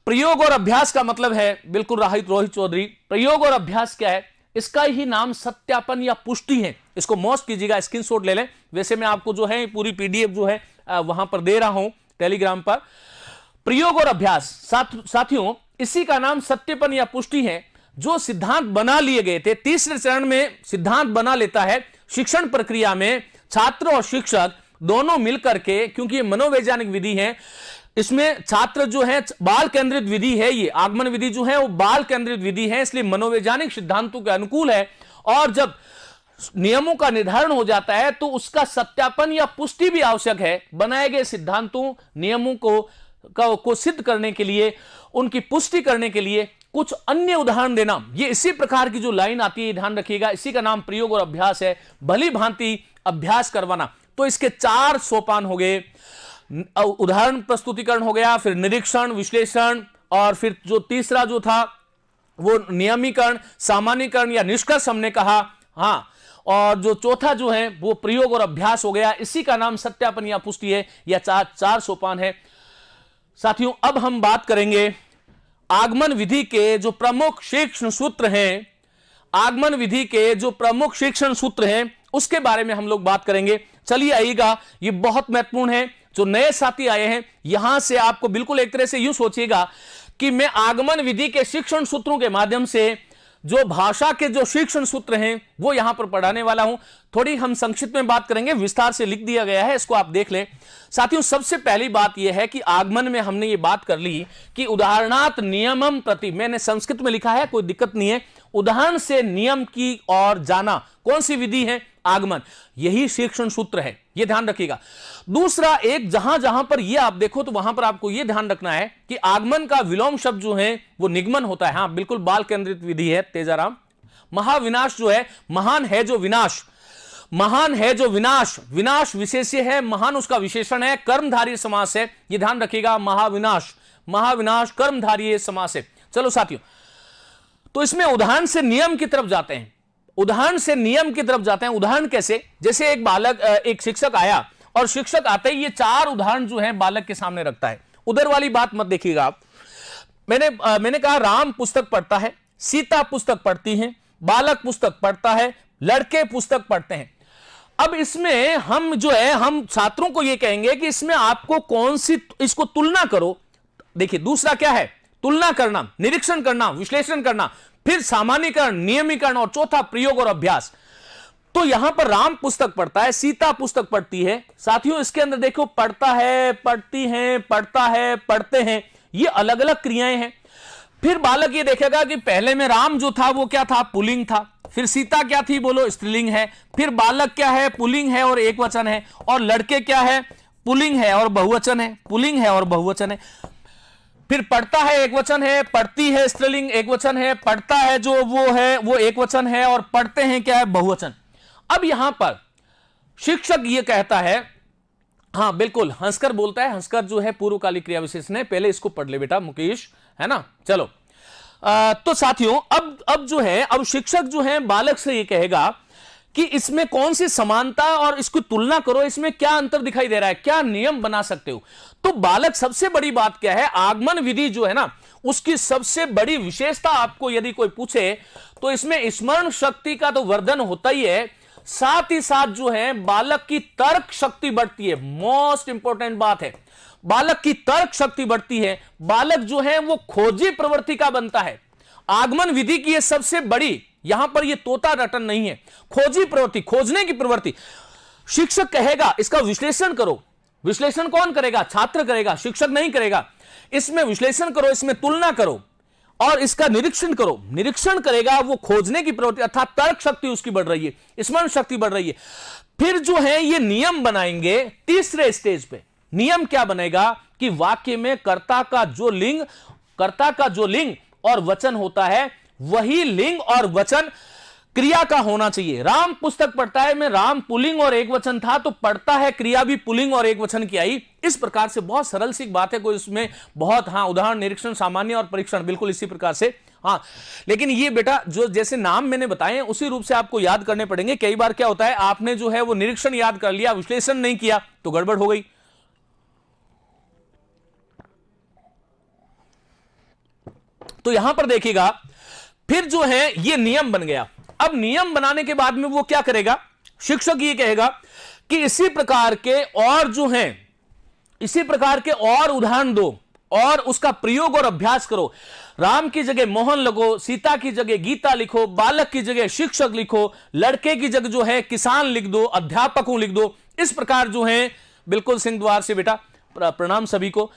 प्रयोग और अभ्यास का मतलब है, बिल्कुल रोहित चौधरी, प्रयोग और अभ्यास क्या है? इसका ही नाम सत्यापन या पुष्टि है। इसको मौज कीजिएगा, स्क्रीनशॉट ले लें। वैसे मैं आपको जो है पूरी पीडीएफ जो है वहां पर दे रहा हूं टेलीग्राम पर। प्रयोग और अभ्यास साथियों, इसी का नाम सत्यापन या पुष्टि है। जो सिद्धांत बना लिए गए थे, तीसरे चरण में सिद्धांत बना लेता है। शिक्षण प्रक्रिया में छात्र और शिक्षक दोनों मिलकर के, क्योंकि ये मनोवैज्ञानिक विधि है, इसमें छात्र जो है बाल केंद्रित विधि है, ये आगमन विधि जो है वो बाल केंद्रित विधि है, इसलिए मनोवैज्ञानिक सिद्धांतों के अनुकूल है। और जब नियमों का निर्धारण हो जाता है तो उसका सत्यापन या पुष्टि भी आवश्यक है। बनाए गए सिद्धांतों, नियमों को सिद्ध करने के लिए, उनकी पुष्टि करने के लिए कुछ अन्य उदाहरण देना, ये इसी प्रकार की जो लाइन आती है, ध्यान रखिएगा, इसी का नाम प्रयोग और अभ्यास है। भली भांति अभ्यास करवाना। तो इसके 4 सोपान हो गए। उदाहरण प्रस्तुतिकरण हो गया, फिर निरीक्षण, विश्लेषण, और फिर जो तीसरा जो था वो नियमीकरण, सामान्यीकरण या निष्कर्ष हमने कहा। हाँ, और जो चौथा जो है वो प्रयोग और अभ्यास हो गया, इसी का नाम सत्यापन या पुष्टि है। या 4 सोपान है। साथियों, अब हम बात करेंगे आगमन विधि के जो प्रमुख शिक्षण सूत्र हैं, आगमन विधि के जो प्रमुख शिक्षण सूत्र हैं उसके बारे में हम लोग बात करेंगे। चलिए आइएगा, ये बहुत महत्वपूर्ण है। जो नए साथी आए हैं, यहां से आपको बिल्कुल एक तरह से यूं सोचिएगा कि मैं आगमन विधि के शिक्षण सूत्रों के माध्यम से जो भाषा के जो शिक्षण सूत्र हैं वो यहां पर पढ़ाने वाला हूं। थोड़ी हम संक्षिप्त में बात करेंगे, विस्तार से लिख दिया गया है, इसको आप देख लें। साथियों, सबसे पहली बात यह है कि आगमन में हमने ये बात कर ली कि उदाहरणात् नियमम प्रति, मैंने संस्कृत में लिखा है, कोई दिक्कत नहीं है। उदाहरण से नियम की ओर जाना, कौन सी विधि है? आगमन। यही शिक्षण सूत्र है, यह ध्यान रखिएगा। दूसरा, एक जहां जहां पर यह आप देखो तो वहां पर आपको यह ध्यान रखना है कि आगमन का विलोम शब्द जो है वो निगमन होता है। हां, बिल्कुल बाल केंद्रित विधि है तेजाराम। महाविनाश जो है, महान है जो विनाश, महान है जो विनाश, विनाश विशेष्य है, महान उसका विशेषण है, कर्मधारय समास है, यह ध्यान रखिएगा। महाविनाश, महाविनाश कर्मधारय समास है। चलो साथियों, तो इसमें उदाहरण से नियम की तरफ जाते हैं, उदाहरण से नियम की तरफ जाते हैं। उदाहरण कैसे? जैसे एक बालक, एक शिक्षक आया और शिक्षक आते ही ये 4 उदाहरण जो है बालक के सामने रखता है। उधर वाली बात मत देखिएगा आप। मैंने कहा राम पुस्तक पढ़ता है, सीता पुस्तक पढ़ती है, बालक पुस्तक पढ़ता है, लड़के पुस्तक पढ़ते हैं। अब इसमें हम जो है, हम छात्रों को यह कहेंगे कि इसमें आपको कौन सी, इसको तुलना करो। देखिए, दूसरा क्या है? तुलना करना, निरीक्षण करना, विश्लेषण करना, फिर सामान्यीकरण, नियमीकरण, और चौथा प्रयोग और अभ्यास। तो यहां पर राम पुस्तक पढ़ता है, सीता पुस्तक पढ़ती है। साथियों, इसके अंदर देखो, पढ़ता है, पढ़ती हैं, पढ़ता है, पढ़ते हैं, ये अलग अलग क्रियाएं हैं। फिर बालक ये देखेगा कि पहले में राम जो था वो क्या था? पुल्लिंग था। फिर सीता क्या थी? बोलो, स्त्रीलिंग है। फिर बालक क्या है? पुल्लिंग है और एक वचन है। और लड़के क्या है? पुल्लिंग है और बहुवचन है, पुल्लिंग है और बहुवचन है। फिर पढ़ता है एक वचन है, पढ़ती है स्त्रीलिंग एक वचन है, पढ़ता है जो वो है वो एक वचन है, और पढ़ते हैं क्या है? बहुवचन। अब यहां पर शिक्षक ये कहता है, हां बिल्कुल, हंसकर बोलता है, हंसकर जो है पूर्वकालिक क्रिया विशेषण है, पहले इसको पढ़ ले बेटा मुकेश, है ना। चलो, तो साथियों, अब जो है, अब शिक्षक जो है बालक से ये कहेगा कि इसमें कौन सी समानता, और इसकी तुलना करो, इसमें क्या अंतर दिखाई दे रहा है, क्या नियम बना सकते हो। तो बालक, सबसे बड़ी बात क्या है? आगमन विधि जो है ना, उसकी सबसे बड़ी विशेषता आपको यदि कोई पूछे तो इसमें स्मरण शक्ति का तो वर्धन होता ही है, साथ ही साथ जो है बालक की तर्क शक्ति बढ़ती है। मोस्ट इंपॉर्टेंट बात है, बालक की तर्क शक्ति बढ़ती है। बालक जो है वो खोजी प्रवृत्ति का बनता है। आगमन विधि की यह सबसे बड़ी, यहां पर यह तोता रटन नहीं है, खोजी प्रवृत्ति, खोजने की प्रवृत्ति। शिक्षक कहेगा इसका विश्लेषण करो। विश्लेषण कौन करेगा? छात्र करेगा, शिक्षक नहीं करेगा। इसमें विश्लेषण करो, इसमें तुलना करो, और इसका निरीक्षण करो। निरीक्षण करेगा, वो खोजने की प्रवृत्ति अर्थात तर्क शक्ति उसकी बढ़ रही है, स्मरण शक्ति बढ़ रही है। फिर जो है ये नियम बनाएंगे तीसरे स्टेज पे। नियम क्या बनेगा कि वाक्य में कर्ता का जो लिंग और वचन होता है, वही लिंग और वचन क्रिया का होना चाहिए। राम पुस्तक पढ़ता है में राम पुल्लिंग और एक वचन था, तो पढ़ता है क्रिया भी पुल्लिंग और एक वचन की आई। इस प्रकार से बहुत सरल सी बात है, कोई इसमें बहुत, हाँ, उदाहरण, निरीक्षण, सामान्य और परीक्षण, बिल्कुल इसी प्रकार से। हाँ, लेकिन ये बेटा जो जैसे नाम मैंने बताए हैं उसी रूप से आपको याद करने पड़ेंगे। कई बार क्या होता है, आपने जो है वो निरीक्षण याद कर लिया, विश्लेषण नहीं किया तो गड़बड़ हो गई। तो यहां पर देखिएगा, फिर जो है ये नियम बन गया। अब नियम बनाने के बाद में वो क्या करेगा? शिक्षक ये कहेगा कि इसी प्रकार के और जो हैं, इसी प्रकार के और उदाहरण दो और उसका प्रयोग और अभ्यास करो। राम की जगह मोहन लिखो, सीता की जगह गीता लिखो, बालक की जगह शिक्षक लिखो, लड़के की जगह जो है किसान लिख दो, अध्यापक हूं लिख दो। इस प्रकार जो है, बिल्कुल सिंह द्वार से बेटा प्रणाम सभी को।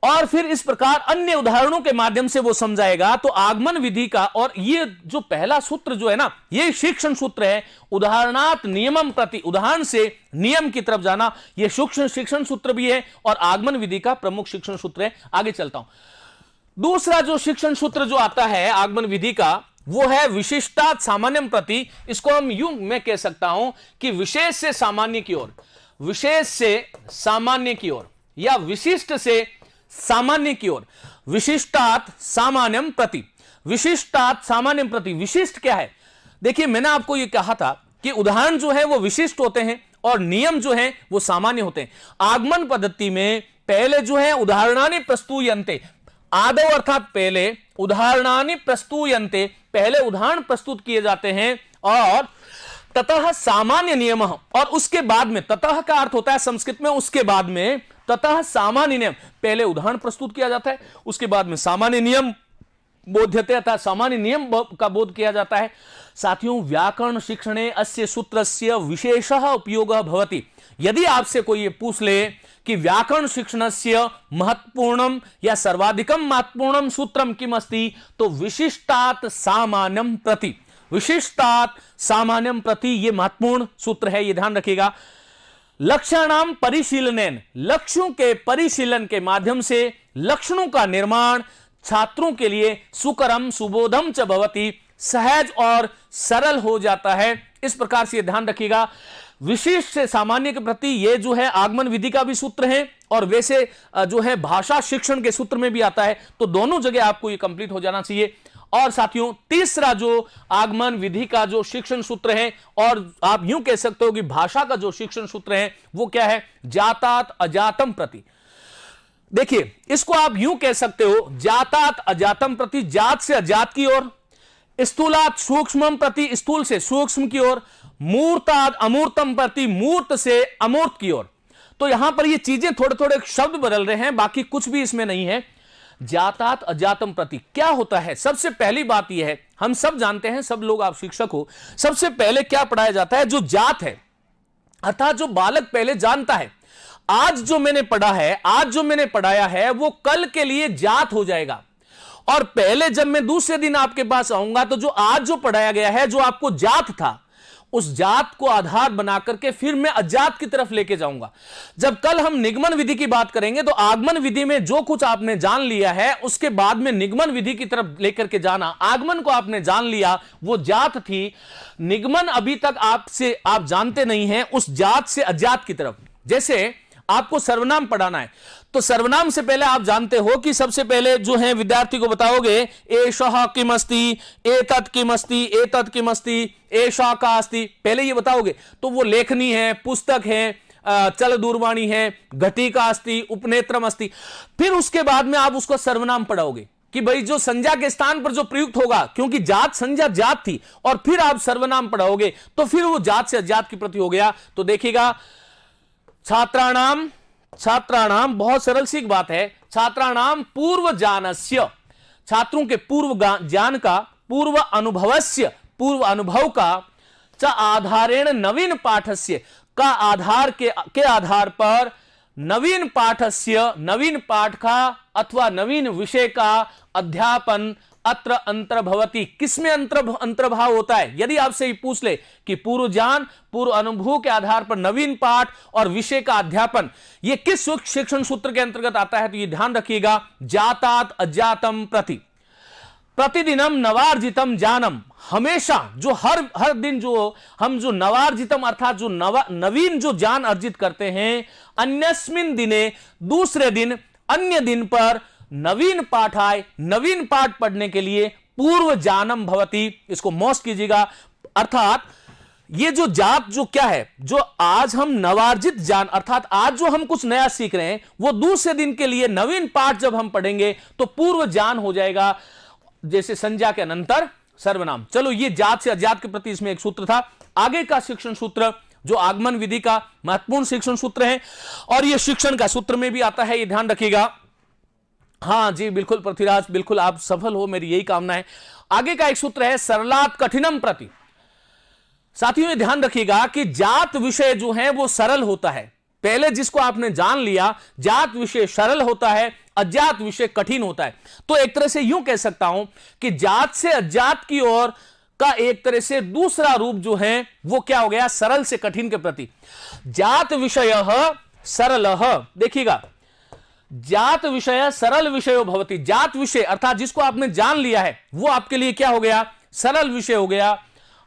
और फिर इस प्रकार अन्य उदाहरणों के माध्यम से वो समझाएगा। तो आगमन विधि का, और ये जो पहला सूत्र जो है ना, ये शिक्षण सूत्र है, उदाहरणात् नियमम प्रति, उदाहरण से नियम की तरफ जाना, ये सूक्ष्म शिक्षण सूत्र भी है और आगमन विधि का प्रमुख शिक्षण सूत्र है। आगे चलता हूं। दूसरा जो शिक्षण सूत्र जो आता है आगमन विधि का, वो है विशिष्टात् सामान्यम प्रति। इसको हम यूं मैं कह सकता हूं कि विशेष से सामान्य की ओर, विशेष से सामान्य की ओर, या विशिष्ट से सामान्य की ओर। विशिष्टात् सामान्यम प्रति, विशिष्टात् सामान्यम प्रति। विशिष्ट क्या है? देखिए, मैंने आपको यह कहा था कि उदाहरण जो है वो विशिष्ट होते हैं और नियम जो है वो सामान्य होते हैं। आगमन पद्धति में पहले जो है उदाहरणानि प्रस्तूयन्ते, आदौ अर्थात पहले, उदाहरणानि प्रस्तूयन्ते, पहले उदाहरण प्रस्तुत किए जाते हैं, और ततः सामान्य नियम, और उसके बाद में, ततः का अर्थ होता है संस्कृत में उसके बाद में, ततः सामान्य नियम, पहले उदाहरण प्रस्तुत किया जाता है, उसके बाद में सामान्य नियम बोध्यते अर्थात सामान्य नियम का बोध किया जाता है। साथियों, व्याकरण शिक्षणे अस्य सूत्रस्य विशेषः उपयोगः भवति। यदि आपसे कोई ये पूछ ले कि व्याकरण शिक्षणस्य महत्वपूर्णम या सर्वाधिकम महत्वपूर्णम सूत्रम किम अस्ति, तो विशिष्टात् सामान्यम प्रति, विशिष्टात् सामान्यम प्रति ये महत्वपूर्ण सूत्र है, ये ध्यान रखिएगा। लक्षणाम परिशीलनेन, लक्ष्यों के परिशीलन के माध्यम से लक्षणों का निर्माण छात्रों के लिए सुकरम सुबोधम च भवति, सहज और सरल हो जाता है। इस प्रकार से ध्यान रखिएगा, विशिष्ट से सामान्य के प्रति ये जो है आगमन विधि का भी सूत्र है और वैसे जो है भाषा शिक्षण के सूत्र में भी आता है, तो दोनों जगह आपको ये कंप्लीट हो जाना चाहिए। और साथियों, तीसरा जो आगमन विधि का जो शिक्षण सूत्र है, और आप यूं कह सकते हो कि भाषा का जो शिक्षण सूत्र है वो क्या है, जातात अजातम प्रति। देखिए, इसको आप यूं कह सकते हो, जातात अजातम प्रति, जात से अजात की ओर, स्थूलात सूक्ष्मम प्रति, स्थूल से सूक्ष्म की ओर, मूर्ताद अमूर्तम प्रति, मूर्त से अमूर्त की ओर। तो यहां पर ये चीजें थोड़े थोड़े शब्द बदल रहे हैं, बाकी कुछ भी इसमें नहीं है। जातात अजातम प्रति क्या होता है? सबसे पहली बात यह है, हम सब जानते हैं, सब लोग आप शिक्षक हो, सबसे पहले क्या पढ़ाया जाता है? जो जात है, अर्थात जो बालक पहले जानता है, आज जो मैंने पढ़ा है, आज जो मैंने पढ़ाया है, वो कल के लिए जात हो जाएगा। और पहले जब मैं दूसरे दिन आपके पास आऊंगा, तो जो आज जो पढ़ाया गया है, जो आपको जात था, उस जात को आधार बना करके फिर मैं अजात की तरफ लेके जाऊंगा। जब कल हम निगमन विधि की बात करेंगे, तो आगमन विधि में जो कुछ आपने जान लिया है, उसके बाद में निगमन विधि की तरफ लेकर के जाना। आगमन को आपने जान लिया, वो जात थी, निगमन अभी तक आपसे आप जानते नहीं हैं, उस जात से अजात की तरफ। जैसे आपको सर्वनाम पढ़ाना है, तो सर्वनाम से पहले आप जानते हो कि सबसे पहले जो है विद्यार्थी को बताओगे, एषः किमस्ति, एतत् किमस्ति, एतत् किमस्ति, एषा का अस्ति, पहले ये बताओगे। तो वो लेखनी है, पुस्तक है, चल दूरवाणी है, घटिका अस्ति, उपनेत्रम अस्ति। फिर उसके बाद में आप उसको सर्वनाम पढ़ाओगे कि भाई जो संज्ञा के स्थान पर जो प्रयुक्त होगा, क्योंकि जात संज्ञा जात थी, और फिर आप सर्वनाम पढ़ाओगे, तो फिर वो जात से अजात की प्रति हो गया। तो देखिएगा, छात्राणाम, छात्राणाम बहुत सरल सी बात है, छात्राणाम पूर्व ज्ञानस्य, छात्रों के पूर्व ज्ञान का, पूर्व अनुभवस्य, पूर्व अनुभव का, च आधारेण नवीन पाठस्य, का आधार के आधार पर नवीन पाठस्य, नवीन पाठ का अथवा नवीन विषय का अध्यापन अत्र अंतर्भवति। किसमें अंतर्भाव होता है? यदि आपसे ही पूछ ले कि पूर्व ज्ञान, पूर्व अनुभव के आधार पर नवीन पाठ और विषय का अध्यापन, ये किस शिक्षण सूत्र के अंतर्गत आता है, तो ये ध्यान रखिएगा, जातात अजातम प्रति। प्रतिदिनम नवार्जितम ज्ञानम, हमेशा जो हर दिन जो हम जो नवार्जितम अर्थात जो नवीन जो ज्ञान अर्जित करते हैं, अन्यस्मिन दिने, दूसरे दिन, अन्य दिन पर नवीन पाठ आए, नवीन पाठ पढ़ने के लिए पूर्व ज्ञानम भवति, इसको मौस कीजिएगा। अर्थात ये जो जात जो क्या है, जो आज हम नवार्जित ज्ञान अर्थात आज जो हम कुछ नया सीख रहे हैं, वो दूसरे दिन के लिए नवीन पाठ जब हम पढ़ेंगे तो पूर्व ज्ञान हो जाएगा, जैसे संज्ञा के अनंतर सर्वनाम। चलो, ये जात से अजात के प्रति इसमें एक सूत्र था। आगे का शिक्षण सूत्र जो आगमन विधि का महत्वपूर्ण शिक्षण सूत्र है, और ये शिक्षण का सूत्र में भी आता है, ये ध्यान रखिएगा। हाँ जी, बिल्कुल पृथ्वीराज, बिल्कुल आप सफल हो, मेरी यही कामना है। आगे का एक सूत्र है सरलात कठिनम प्रति। साथियों, ये ध्यान रखिएगा कि जात विषय जो है वो सरल होता है। पहले जिसको आपने जान लिया, जात विषय सरल होता है, अजात विषय कठिन होता है। तो एक तरह से यूं कह सकता हूं कि जात से अजात की ओर का एक तरह से दूसरा रूप जो है वो क्या हो गया, सरल से कठिन के प्रति। जात विषय सरल, देखिएगा, जात विषय सरल विषयो भवति। जात विषय अर्थात जिसको आपने जान लिया है वो आपके लिए क्या हो गया, सरल विषय हो गया।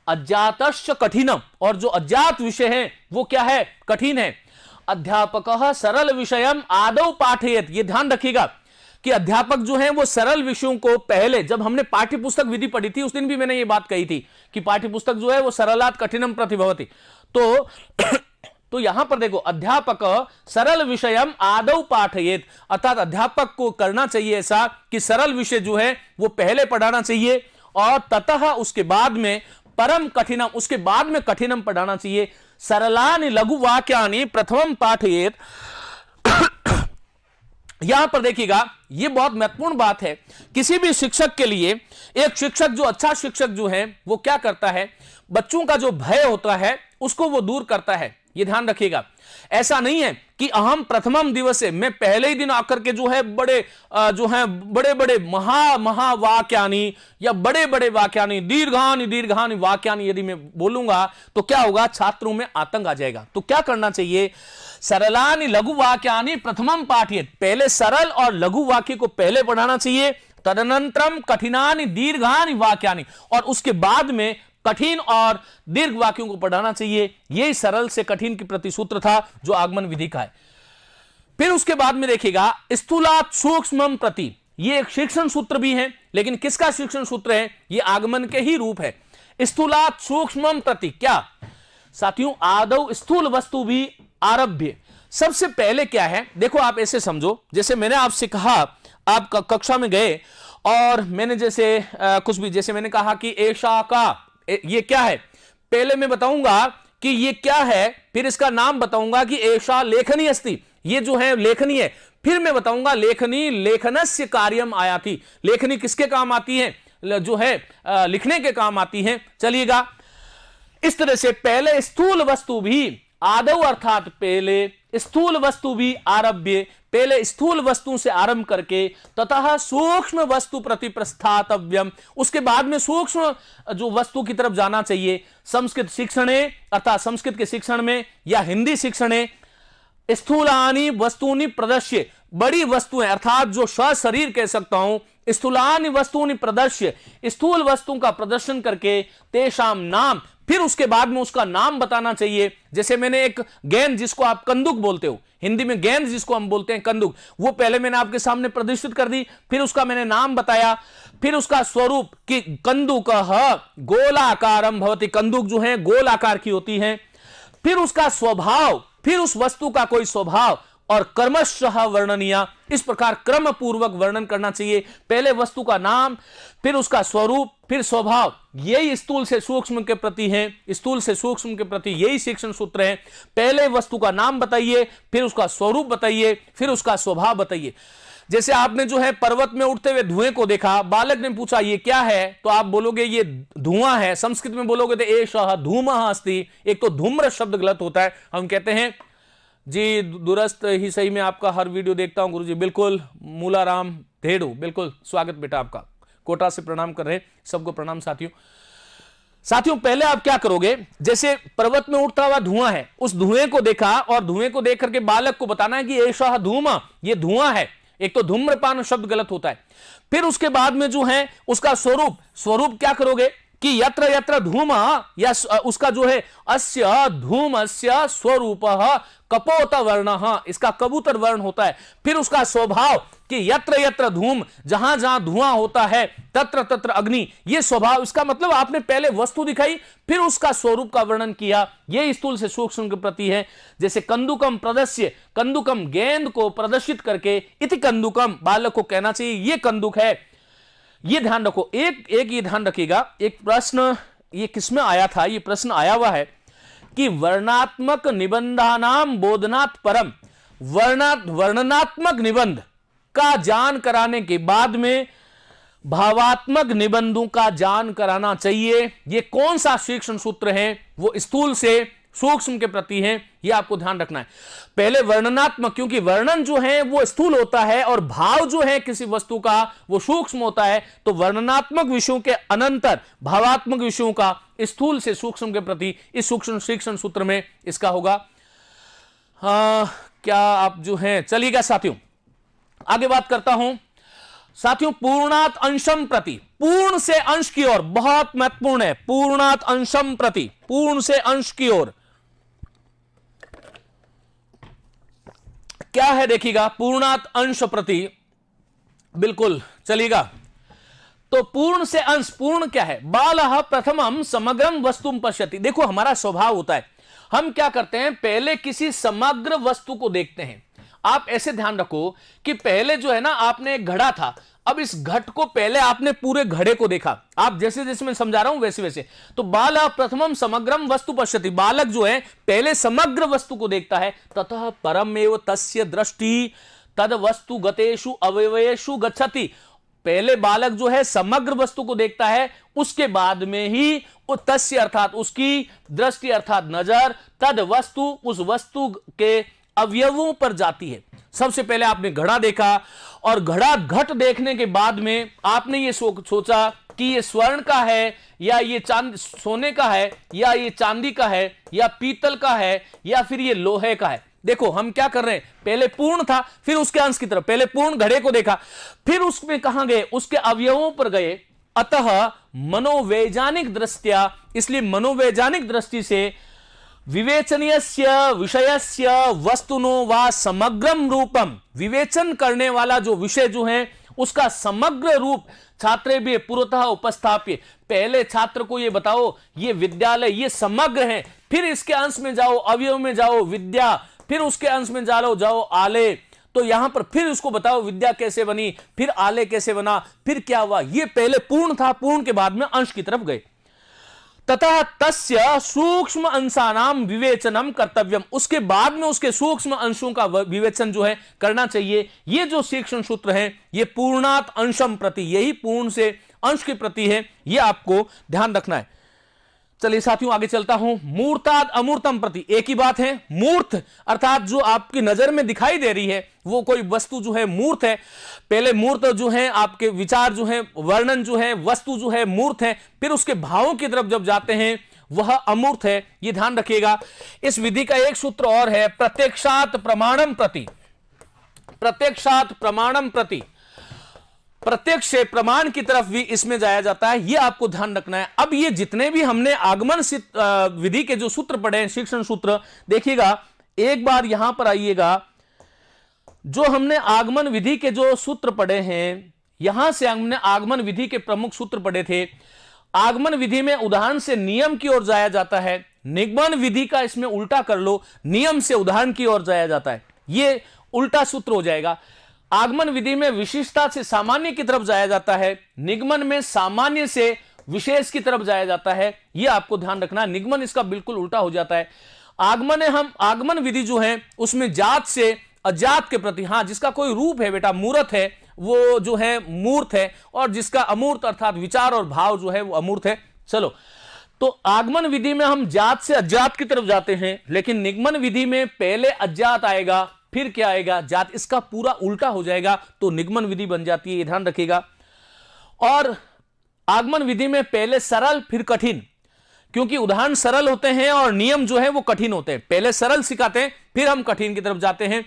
अजातश्च कठिनम, और जो अजात विषय है वो क्या है, कठिन है। अध्यापकः सरल विषयम आदौ पाठयेत। ये ध्यान रखिएगा कि अध्यापक जो है वो सरल विषयों को, पहले जब हमने पाठ्य पुस्तक विधि पढ़ी थी उस दिन भी मैंने ये बात कही थी कि पाठ्य पुस्तक जो है वो सरलात कठिनम प्रतिभवति। तो यहां पर देखो, अध्यापक सरल विषयम आदौ पाठयेत, अर्थात अध्यापक को करना चाहिए ऐसा कि सरल विषय जो है वो पहले पढ़ाना चाहिए, और ततः उसके बाद में परम कठिनम, उसके बाद में कठिनम पढ़ाना चाहिए। सरलानि लघु वाक्यानि प्रथमम पाठयेत यहां पर देखिएगा, यह बहुत महत्वपूर्ण बात है किसी भी शिक्षक के लिए। एक शिक्षक जो अच्छा शिक्षक जो है वो क्या करता है, बच्चों का जो भय होता है उसको वो दूर करता है। ये ध्यान रखिएगा, ऐसा नहीं है कि अहम प्रथमम दिवसे, मैं पहले ही दिन आकर के जो है बड़े बड़े महा वाक्यानि या बड़े बड़े वाक्यानि, दीर्घानि वाक्यानि यदि मैं बोलूंगा तो क्या होगा, छात्रों में आतंक आ जाएगा। तो क्या करना चाहिए, सरलानि लघु वाक्यानि प्रथमम पाठयेत्, पहले सरल और लघु वाक्य को पहले पढ़ाना चाहिए, तदनंतरम कठिनानि दीर्घानि वाक्यानि, और उसके बाद में कठिन और दीर्घ वाक्यों को पढ़ाना चाहिए। यही सरल से कठिन की प्रति सूत्र था जो आगमन विधि का है। फिर उसके बाद में देखिएगा, स्थूलात् सूक्ष्मम प्रति, यह एक शिक्षण सूत्र भी है, लेकिन किसका शिक्षण सूत्र है, यह आगमन के ही रूप है। स्थूलात् सूक्ष्मम प्रति, क्या साथियों, आदौ स्थूल वस्तु भी आरभ्य। सबसे पहले क्या है, देखो आप ऐसे समझो, जैसे मैंने आपसे कहा, आप कक्षा में गए और मैंने जैसे कुछ भी, जैसे मैंने कहा कि ऐशा का, ये क्या है, पहले मैं बताऊंगा कि ये क्या है, फिर इसका नाम बताऊंगा कि ऐशा लेखनी अस्ति, ये जो है लेखनी है, फिर मैं बताऊंगा लेखनी लेखनस्य कार्यम आयाति, लेखनी किसके काम आती है, जो है लिखने के काम आती है। चलिएगा, इस तरह से पहले स्थूल वस्तु भी, आदौ अर्थात पहले, स्थूल वस्तु भी आरभ्य, पहले स्थूल वस्तु से आरंभ करके, ततः सूक्ष्म वस्तु प्रति प्रस्थातव्यम, उसके बाद में सूक्ष्म जो वस्तु की तरफ जाना चाहिए। संस्कृत शिक्षणे, अर्थात संस्कृत के शिक्षण में या हिंदी शिक्षणे, स्थूलानि वस्तूनि प्रदर्श्य, बड़ी वस्तुएं अर्थात जो सशरीर कह सकता हूं, स्थूलानि वस्तूनि प्रदर्श्य, स्थूल वस्तु का प्रदर्शन करके, तेषाम नाम, फिर उसके बाद में उसका नाम बताना चाहिए। जैसे मैंने एक गेंद, जिसको आप कंदुक बोलते हो, हिंदी में गेंद जिसको हम बोलते हैं कंदुक, वो पहले मैंने आपके सामने प्रदर्शित कर दी, फिर उसका मैंने नाम बताया, फिर उसका स्वरूप कि कंदुकः गोलाकारं भवति, कंदुक जो है गोल आकार की होती है, फिर उसका स्वभाव, फिर उस वस्तु का कोई स्वभाव, और कर्मशः वर्णनीय, इस प्रकार क्रम पूर्वक वर्णन करना चाहिए। पहले वस्तु का नाम, फिर उसका स्वरूप, फिर स्वभाव। यही स्थूल से सूक्ष्म के प्रति है, स्थूल से सूक्ष्म के प्रति यही शिक्षण सूत्र है। पहले वस्तु का नाम बताइए, फिर उसका स्वरूप बताइए, फिर उसका स्वभाव बताइए। जैसे आपने जो है पर्वत में उठते हुए धुएं को देखा, बालक ने पूछा ये क्या है, तो आप बोलोगे ये धुआं है। संस्कृत में बोलोगे तो एषः धूमः अस्ति। एक तो धूम्र शब्द गलत होता है, हम कहते हैं जी दुरस्त ही सही, में आपका हर वीडियो देखता हूं गुरुजी, बिल्कुल। मूलाराम धेड़ू, बिल्कुल स्वागत बेटा आपका, कोटा से प्रणाम कर रहे, सबको प्रणाम साथियों। पहले आप क्या करोगे, जैसे पर्वत में उठता हुआ धुआं है, उस धुएं को देखा और धुएं को देख करके बालक को बताना है कि एषः धूमः, ये धुआं है। एक तो धूम्रपान शब्द गलत होता है। फिर उसके बाद में जो है उसका स्वरूप क्या करोगे कि यत्र यत्र धूमः, या उसका जो है अस्य धूमस्य स्वरूपः कपोत वर्णः, इसका कबूतर वर्ण होता है। फिर उसका स्वभाव कि यत्र यत्र धूम, जहां जहां धुआं होता है, तत्र तत्र अग्नि, ये स्वभाव। इसका मतलब आपने पहले वस्तु दिखाई, फिर उसका स्वरूप का वर्णन किया। ये स्थूल से सूक्ष्म के प्रति है। जैसे कंदुकम प्रदर्श्य, कंदुकम गेंद को प्रदर्शित करके, इति कंदुकम, बालक को कहना चाहिए ये कंदुक है। ये ध्यान रखो, एक ये ध्यान रखिएगा। एक प्रश्न ये किसमें आया था, ये प्रश्न आया हुआ है कि वर्णात्मक निबंधानाम बोधनात् परम, वर्णनात्मक निबंध का ज्ञान कराने के बाद में भावात्मक निबंधों का ज्ञान कराना चाहिए। ये कौन सा शिक्षण सूत्र है, वो स्थूल से सूक्ष्म के प्रति है, ये आपको ध्यान रखना है। पहले वर्णनात्मक, क्योंकि वर्णन जो है वो स्थूल होता है और भाव जो है किसी वस्तु का वो सूक्ष्म होता है। तो वर्णनात्मक विषयों के अनंतर भावात्मक विषयों का स्थूल से सूक्ष्म के प्रति इस सूक्ष्म शिक्षण सूत्र में इसका होगा। क्या आप जो है, चलिएगा साथियों आगे बात करता हूं। साथियों पूर्णात अंशम प्रति, पूर्ण से अंश की ओर, बहुत महत्वपूर्ण है। पूर्णात अंशम प्रति, पूर्ण से अंश की ओर क्या है देखिएगा, पूर्णात अंश प्रति, बिल्कुल चलिएगा। तो पूर्ण से अंश, पूर्ण क्या है, बालः प्रथमम समग्रम वस्तुम पश्यति। देखो हमारा स्वभाव होता है, हम क्या करते हैं, पहले किसी समग्र वस्तु को देखते हैं। आप ऐसे ध्यान रखो कि पहले जो है ना, आपने एक घड़ा था, अब इस घट को पहले आपने पूरे घड़े को देखा। आप जैसे जैसे मैं समझा रहा हूं वैसे वैसे। तो बालः प्रथमम समग्रम वस्तु पश्यति, बालक जो है पहले समग्र वस्तु को देखता है। ततः परमेव तस्य दृष्टि, तद वस्तु गतेषु अवयवेषु गच्छति। पहले बालक जो है समग्र वस्तु को देखता है, उसके बाद में ही तस्य अर्थात उसकी दृष्टि अर्थात नजर तद वस्तु उस वस्तु के अवयवों पर जाती है। सबसे पहले आपने घड़ा देखा और घड़ा घट देखने के बाद में आपने ये सोचा कि ये स्वर्ण का है या ये सोने का है या ये चांदी का है या पीतल का है या फिर ये लोहे का है। देखो हम क्या कर रहे हैं, पहले पूर्ण था फिर उसके अंश की तरफ, पहले पूर्ण घड़े को देखा फिर उसमें कहां गए, उसके अवयवों पर गए। अतः मनोवैज्ञानिक दृष्टिया, इसलिए मनोवैज्ञानिक दृष्टि से विवेचनीयस्य विषयस्य वस्तुनो वा समग्रम रूपम, विवेचन करने वाला जो विषय जो है उसका समग्र रूप छात्रे भी पूर्वतः उपस्थाप्य। पहले छात्र को ये बताओ ये विद्यालय ये समग्र है, फिर इसके अंश में जाओ अवयव में जाओ विद्या, फिर उसके अंश में जाओ आले। तो यहां पर फिर उसको बताओ विद्या कैसे बनी, फिर आले कैसे बना, फिर क्या हुआ। ये पहले पूर्ण था, पूर्ण के बाद में अंश की तरफ गए। तथा तस्य सूक्ष्म अंशानाम विवेचनम कर्तव्यम, उसके बाद में उसके सूक्ष्म अंशों का विवेचन जो है करना चाहिए। ये जो शिक्षण सूत्र है ये पूर्णात अंशम प्रति, यही पूर्ण से अंश के प्रति है, ये आपको ध्यान रखना है। चलिए साथियों आगे चलता हूं। मूर्ताद अमूर्तम प्रति, एक ही बात है। मूर्त अर्थात जो आपकी नजर में दिखाई दे रही है वो कोई वस्तु जो है मूर्त है। पहले मूर्त जो है आपके विचार जो है वर्णन जो है वस्तु जो है मूर्त है, फिर उसके भावों की तरफ जब जाते हैं वह अमूर्त है, ये ध्यान रखिएगा। इस विधि का एक सूत्र और है प्रत्यक्षात प्रमाणम प्रति, प्रत्यक्षात प्रमाणम प्रति, प्रत्यक्ष से प्रमाण की तरफ भी इसमें जाया जाता है, यह आपको ध्यान रखना है। अब ये जितने भी हमने आगमन विधि के जो सूत्र पढ़े हैं शिक्षण सूत्र, देखिएगा एक बार यहां पर आइएगा, जो हमने आगमन विधि के जो सूत्र पढ़े हैं यहां से हमने आगमन विधि के प्रमुख सूत्र पढ़े थे। आगमन विधि में उदाहरण से नियम की ओर जाया जाता है, निगमन विधि का इसमें उल्टा कर लो, नियम से उदाहरण की ओर जाया जाता है, ये उल्टा सूत्र हो जाएगा। आगमन विधि में विशिष्टता से सामान्य की तरफ जाया जाता है, निगमन में सामान्य से विशेष की तरफ जाया जाता है, यह आपको ध्यान रखना। निगमन इसका बिल्कुल उल्टा हो जाता है। आगमन विधि जो है उसमें जात से अजात के प्रति, हां जिसका कोई रूप है बेटा मूर्त है वो जो है मूर्त है, और जिसका अमूर्त अर्थात विचार और भाव जो है वो अमूर्त है। चलो तो आगमन विधि में हम जात से अजात की तरफ जाते हैं, लेकिन निगमन विधि में पहले अजात आएगा फिर क्या आएगा जात, इसका पूरा उल्टा हो जाएगा तो निगमन विधि बन जाती है, ये ध्यान रखिएगा। और आगमन विधि में पहले सरल फिर कठिन, क्योंकि उदाहरण सरल होते हैं और नियम जो है वो कठिन होते हैं, पहले सरल सिखाते हैं फिर हम कठिन की तरफ जाते हैं।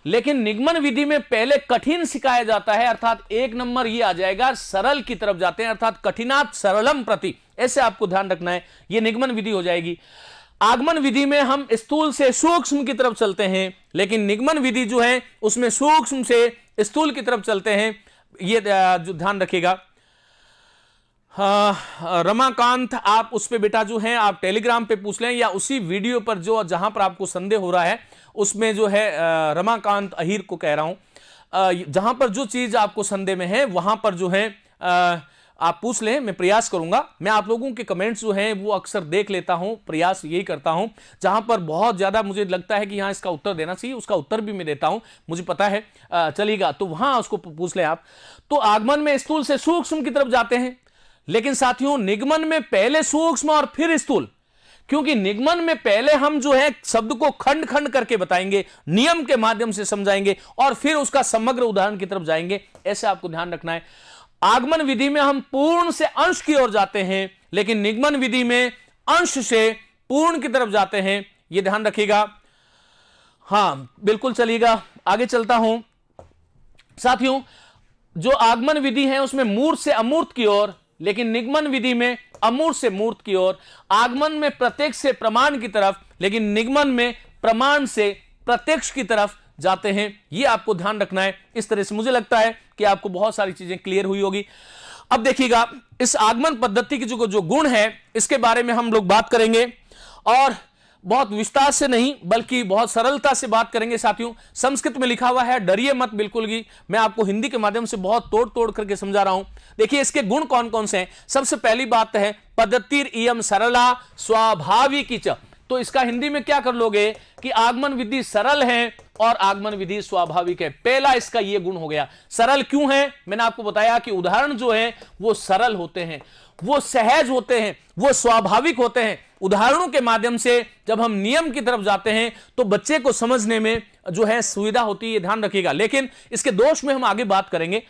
लेकिन निगमन विधि में पहले कठिन सिखाया जाता है, अर्थात एक नंबर ये आ जाएगा, सरल की तरफ जाते हैं अर्थात कठिनात सरलम प्रति, ऐसे आपको ध्यान रखना है, ये निगमन विधि हो जाएगी। आगमन विधि में हम स्थूल से सूक्ष्म की तरफ चलते हैं, लेकिन निगमन विधि जो है उसमें सूक्ष्म से स्थूल की तरफ चलते हैं, ये जो ध्यान रखिएगा। रमाकांत आप उस पे बेटा जो है आप टेलीग्राम पे पूछ लें या उसी वीडियो पर जो जहां पर आपको संदेह हो रहा है उसमें जो है रमाकांत अहीर को कह रहा हूं, जहां पर जो चीज आपको संदेह में है वहां पर जो है आप पूछ लें, मैं प्रयास करूंगा। मैं आप लोगों के कमेंट्स जो हैं वो अक्सर देख लेता हूं, प्रयास यही करता हूं, जहां पर बहुत ज्यादा मुझे लगता है कि यहां इसका उत्तर देना चाहिए उसका उत्तर भी मैं देता हूं, मुझे पता है चलेगा, तो वहां उसको पूछ लें आप। तो आगमन में स्थूल से सूक्ष्म की तरफ जाते हैं, लेकिन साथियों निगमन में पहले सूक्ष्म और फिर स्थूल, क्योंकि निगमन में पहले हम जो है शब्द को खंड खंड करके बताएंगे, नियम के माध्यम से समझाएंगे और फिर उसका समग्र उदाहरण की तरफ जाएंगे, ऐसे आपको ध्यान रखना है। आगमन विधि में हम पूर्ण से अंश की ओर जाते हैं, लेकिन निगमन विधि में अंश से पूर्ण की तरफ जाते हैं, यह ध्यान रखिएगा। हां बिल्कुल चलिएगा, आगे चलता हूं साथियों। जो आगमन विधि है उसमें मूर्त से अमूर्त की ओर, लेकिन निगमन विधि में अमूर्त से मूर्त की ओर। आगमन में प्रत्यक्ष से प्रमाण की तरफ, लेकिन निगमन में प्रमाण से प्रत्यक्ष की तरफ जाते हैं, यह आपको ध्यान रखना है। इस तरह से मुझे लगता है कि आपको बहुत सारी चीजें क्लियर हुई होगी। अब देखिएगा इस आगमन पद्धति की जो गुण है इसके बारे में हम लोग बात करेंगे, और बहुत विस्तार से नहीं बल्कि बहुत सरलता से बात करेंगे साथियों। संस्कृत में लिखा हुआ है, डरिए मत बिल्कुल भी, मैं आपको हिंदी के माध्यम से बहुत तोड़ तोड़ करके समझा रहा हूं। देखिए इसके गुण कौन कौन से हैं। सबसे पहली बात है पद्धतिर इयम सरला स्वाभाविकी च, तो इसका हिंदी में क्या कर लोगे कि आगमन विधि सरल है और आगमन विधि स्वाभाविक है। पहला इसका यह गुण हो गया। सरल क्यों है? मैंने आपको बताया कि उदाहरण जो है वो सरल होते हैं, वो सहज होते हैं, वो स्वाभाविक होते हैं। उदाहरणों के माध्यम से जब हम नियम की तरफ जाते हैं तो बच्चे को समझने में जो है सुविधा होती है, ध्यान रखिएगा। लेकिन इसके दोष में हम आगे बात करेंगे।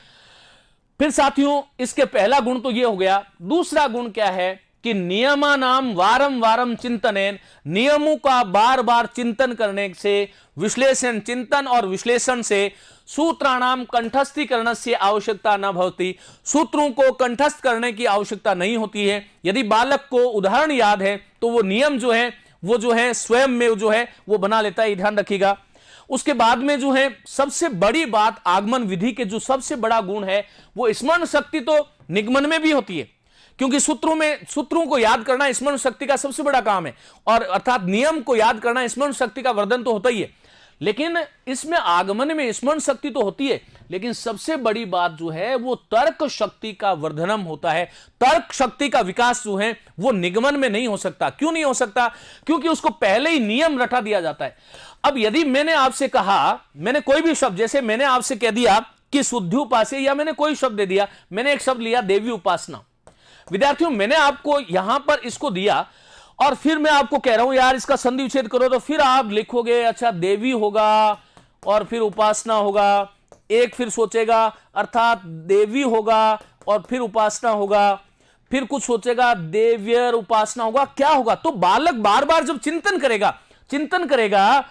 फिर साथियों, इसके पहला गुण तो यह हो गया। दूसरा गुण क्या है कि नियमानाम वारम वारम चिंतनेन, नियमों का बार बार चिंतन करने से, विश्लेषण, चिंतन और विश्लेषण से सूत्राणाम कंठस्थीकरण से आवश्यकता न भवती, सूत्रों को कंठस्थ करने की आवश्यकता नहीं होती है। यदि बालक को उदाहरण याद है तो वो नियम जो है वो जो है स्वयं में जो है वो बना लेता है, ध्यान रखिएगा। उसके बाद में जो है सबसे बड़ी बात, आगमन विधि के जो सबसे बड़ा गुण है वो स्मरण शक्ति तो निगमन में भी होती है, क्योंकि सूत्रों को याद करना स्मरण शक्ति का सबसे बड़ा काम है, और अर्थात नियम को याद करना स्मरण शक्ति का वर्धन तो होता ही है। लेकिन इसमें आगमन में स्मरण शक्ति तो होती है, लेकिन सबसे बड़ी बात जो है वो तर्क शक्ति का वर्धनम होता है। तर्क शक्ति का विकास जो है वो निगमन में नहीं हो सकता। क्यों नहीं हो सकता? क्योंकि उसको पहले ही नियम रटा दिया जाता है। अब यदि मैंने आपसे कहा, मैंने कोई भी शब्द, जैसे मैंने आपसे कह दिया कि शुद्धि उपास्य, या मैंने कोई शब्द दे दिया, मैंने एक शब्द लिया देवी उपासना। विद्यार्थियों, मैंने आपको यहां पर इसको दिया और फिर मैं आपको कह रहा हूं यार इसका संधि विच्छेद करो, तो फिर आप लिखोगे अच्छा देवी होगा और फिर उपासना होगा। एक फिर सोचेगा अर्थात देवी होगा और फिर उपासना होगा, फिर कुछ सोचेगा देव्यर उपासना होगा, क्या होगा? तो बालक बार बार जब चिंतन करेगा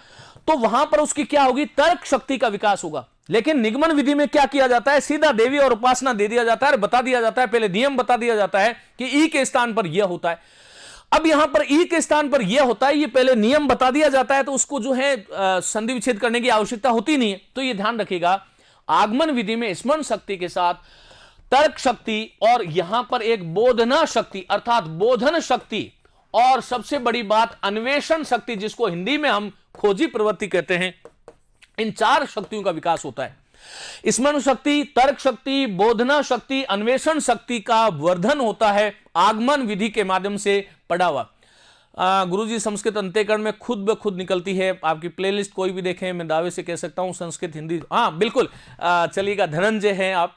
तो वहां पर उसकी क्या होगी? तर्क शक्ति का विकास होगा। लेकिन निगमन विधि में क्या किया जाता है? सीधा देवी और उपासना दे दिया जाता है, बता दिया जाता है, पहले नियम बता दिया जाता है कि ई के स्थान पर यह होता है। अब यहां पर ई के स्थान पर यह होता है, ये पहले नियम बता दिया जाता है, तो उसको जो है संधि विच्छेद करने की आवश्यकता होती नहीं है। तो यह ध्यान रखिएगा, आगमन विधि में स्मरण शक्ति के साथ तर्क शक्ति और यहां पर एक बोधना शक्ति अर्थात बोधन शक्ति, और सबसे बड़ी बात अन्वेषण शक्ति, जिसको हिंदी में हम खोजी प्रवृत्ति कहते हैं, इन चार शक्तियों का विकास होता है। स्मरण शक्ति, तर्क शक्ति, बोधना शक्ति, अन्वेषण शक्ति का वर्धन होता है आगमन विधि के माध्यम से पढ़ा हुआ। गुरुजी संस्कृत अंत्यकरण में खुद ब खुद निकलती है। आपकी प्लेलिस्ट कोई भी देखें, मैं दावे से कह सकता हूं संस्कृत हिंदी, हाँ बिल्कुल चलिएगा। धनंजय हैं आप,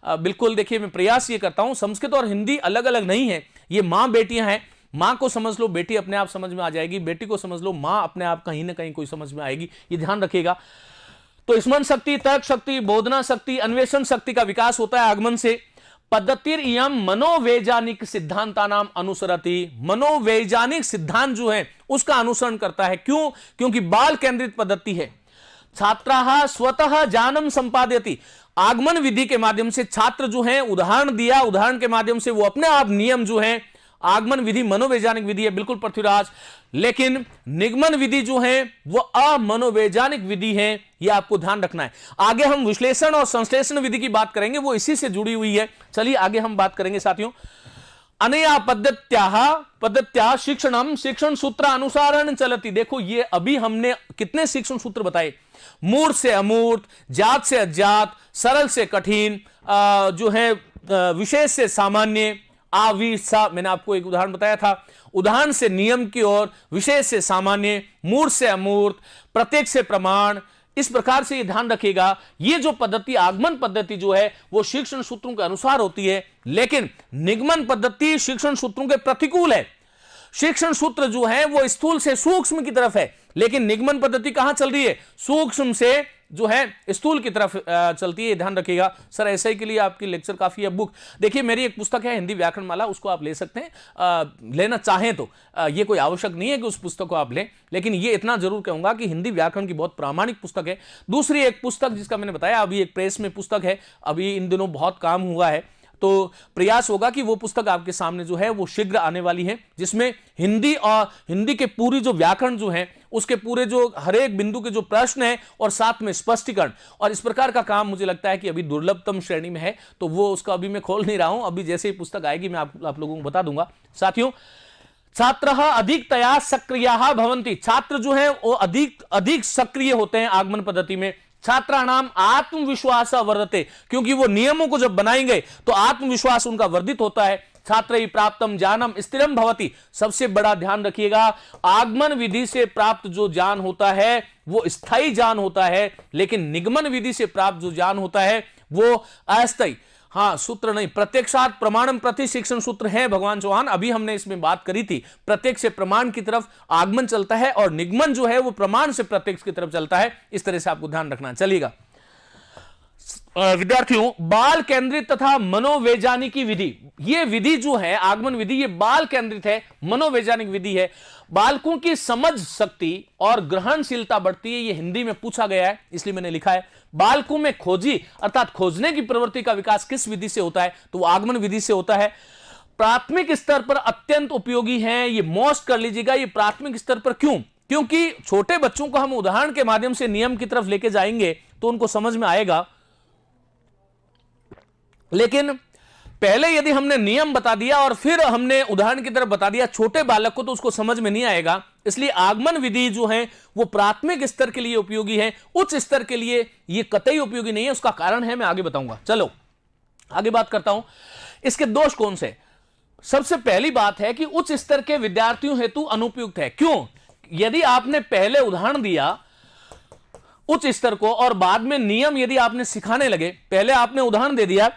बिल्कुल देखिए मैं प्रयास ये करता हूं, संस्कृत और हिंदी अलग अलग नहीं है, ये माँ बेटियां हैं। माँ को समझ लो, बेटी अपने आप समझ में आ जाएगी, बेटी को समझ लो, माँ अपने आप कहीं ना कहीं कोई समझ में आएगी, ये ध्यान रखिएगा। तो स्मरण शक्ति, तर्क शक्ति, बोधना शक्ति, अन्वेषण शक्ति का विकास होता है आगमन से। पद्धतिर इयम मनोवैज्ञानिक सिद्धांतानाम अनुसरति, मनोवैज्ञानिक सिद्धांत जो है उसका अनुसरण करता है। क्यों? क्योंकि बाल केंद्रित पद्धति है। छात्राः स्वतः ज्ञानम संपादयति, आगमन विधि के माध्यम से छात्र जो है उदाहरण दिया, उदाहरण के माध्यम से वो अपने आप नियम जो है, आगमन विधि मनोवैज्ञानिक विधि है, बिल्कुल पृथ्वीराज। लेकिन निगमन विधि जो है वो अमनोवैज्ञानिक विधि है, ये आपको ध्यान रखना है। आगे हम विश्लेषण और संश्लेषण विधि की बात करेंगे, वो इसी से जुड़ी हुई है। चलिए आगे हम बात करेंगे साथियों। अनया पद्धत्या शिक्षणम शिक्षण सूत्र अनुसारण चलती। देखो ये अभी हमने कितने शिक्षण सूत्र बताए, मूर्त से अमूर्त, जात से अज्ञात, सरल से कठिन, जो है विशेष से सामान्य, आविसा, मैंने आपको एक उदाहरण बताया था, उदाहरण से नियम की ओर, विशेष से सामान्य, मूर्त से अमूर्त, प्रत्येक से प्रमाण। इस प्रकार से ये ध्यान रखिएगा, ये जो पद्धति आगमन पद्धति जो है वो शिक्षण सूत्रों के अनुसार होती है, लेकिन निगमन पद्धति शिक्षण सूत्रों के प्रतिकूल है। शिक्षण सूत्र जो है वो स्थूल से सूक्ष्म की तरफ है, लेकिन निगमन पद्धति कहां चल रही है? सूक्ष्म से जो है स्थूल की तरफ चलती है, ध्यान रखिएगा। सर ऐसे के लिए आपकी लेक्चर काफी है। बुक देखिए, मेरी एक पुस्तक है हिंदी व्याकरण माला, उसको आप ले सकते हैं, लेना चाहें तो। ये कोई आवश्यक नहीं है कि उस पुस्तक को आप लें, लेकिन ये इतना जरूर कहूंगा कि हिंदी व्याकरण की बहुत प्रामाणिक पुस्तक है। दूसरी एक पुस्तक जिसका मैंने बताया, अभी एक प्रेस में पुस्तक है, अभी इन दिनों बहुत काम हुआ है, तो प्रयास होगा कि वो पुस्तक आपके सामने जो है वो शीघ्र आने वाली है, जिसमें हिंदी और हिंदी के पूरी जो व्याकरण जो है उसके पूरे जो हर एक बिंदु के जो प्रश्न है और साथ में स्पष्टीकरण और इस प्रकार का काम मुझे लगता है कि अभी दुर्लभतम श्रेणी में है, तो वो उसका अभी मैं खोल नहीं रहा हूं। अभी जैसे ही पुस्तक आएगी मैं आप लोगों को बता दूंगा। साथियों, छात्रः अधिकतया सक्रियाः भवन्ति, छात्र जो है वो अधिक सक्रिय होते हैं आगमन पद्धति में। छात्राणाम आत्मविश्वास वर्धते, क्योंकि वो नियमों को जब बनाएंगे तो आत्मविश्वास उनका वर्धित होता है। छात्रैः प्राप्तम ज्ञानम स्थिरम भवति। सबसे बड़ा ध्यान रखिएगा, आगमन विधि से प्राप्त जो ज्ञान होता है वो स्थायी ज्ञान होता है, लेकिन निगमन विधि से प्राप्त जो ज्ञान होता है वो अस्थायी। हाँ, सूत्र नहीं, प्रत्यक्षात प्रमाणम प्रति शिक्षण सूत्र है भगवान चौहान, अभी हमने इसमें बात करी थी। प्रत्यक्ष से प्रमाण की तरफ आगमन चलता है और निगमन जो है वो प्रमाण से प्रत्यक्ष की तरफ चलता है। इस तरह से आपको ध्यान रखना चलिएगा। विद्यार्थियों, बाल केंद्रित तथा मनोवैज्ञानिक विधि, यह विधि जो है आगमन विधि, ये बाल केंद्रित है, मनोवैज्ञानिक विधि है। बालकों की समझ शक्ति और ग्रहणशीलता बढ़ती है, ये हिंदी में पूछा गया है इसलिए मैंने लिखा है। बालकों में खोजी अर्थात खोजने की प्रवृत्ति का विकास किस विधि से होता है, तो वो आगमन विधि से होता है। प्राथमिक स्तर पर अत्यंत उपयोगी है, ये मोस्ट कर लीजिएगा। ये प्राथमिक स्तर पर क्यों? क्योंकि छोटे बच्चों को हम उदाहरण के माध्यम से नियम की तरफ लेके जाएंगे तो उनको समझ में आएगा, लेकिन पहले यदि हमने नियम बता दिया और फिर हमने उदाहरण की तरफ बता दिया छोटे बालक को, तो उसको समझ में नहीं आएगा। इसलिए आगमन विधि जो है वो प्राथमिक स्तर के लिए उपयोगी है, उच्च स्तर के लिए ये कतई उपयोगी नहीं है। उसका कारण है मैं आगे बताऊंगा। चलो आगे बात करता हूं, इसके दोष कौन से। सबसे पहली बात है कि उच्च स्तर के विद्यार्थियों हेतु अनुपयुक्त है। क्यों? यदि आपने पहले उदाहरण दिया उच्च स्तर को और बाद में नियम यदि आपने सिखाने लगे, पहले आपने उदाहरण दे दिया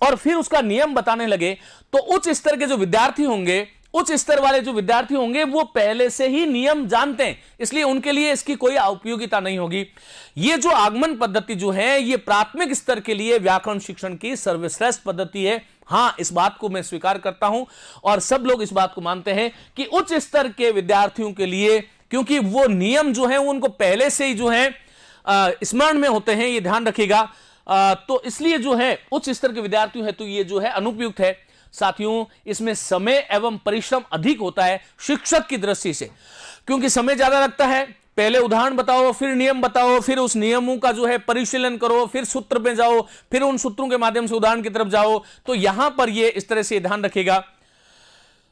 और फिर उसका नियम बताने लगे, तो उच्च स्तर के जो विद्यार्थी होंगे, उच्च स्तर वाले जो विद्यार्थी होंगे वो पहले से ही नियम जानते हैं, इसलिए उनके लिए इसकी कोई उपयोगिता नहीं होगी। ये जो आगमन पद्धति जो है ये प्राथमिक स्तर के लिए व्याकरण शिक्षण की सर्वश्रेष्ठ पद्धति है। हां, इस बात को मैं स्वीकार करता हूं और सब लोग इस बात को मानते हैं कि उच्च स्तर के विद्यार्थियों के लिए, क्योंकि वो नियम जो है उनको पहले से ही जो है स्मरण में होते हैं, ये ध्यान रखिएगा। तो इसलिए जो है उच्च स्तर के विद्यार्थियों हेतु ये जो है अनुपयुक्त है। साथियों, इसमें समय एवं परिश्रम अधिक होता है शिक्षक की दृष्टि से, क्योंकि समय ज्यादा लगता है। पहले उदाहरण बताओ, फिर नियम बताओ, फिर उस नियमों का जो है परिशीलन करो, फिर सूत्र पे जाओ, फिर उन सूत्रों के माध्यम से उदाहरण की तरफ जाओ। तो यहां पर ये इस तरह से ध्यान रखिएगा।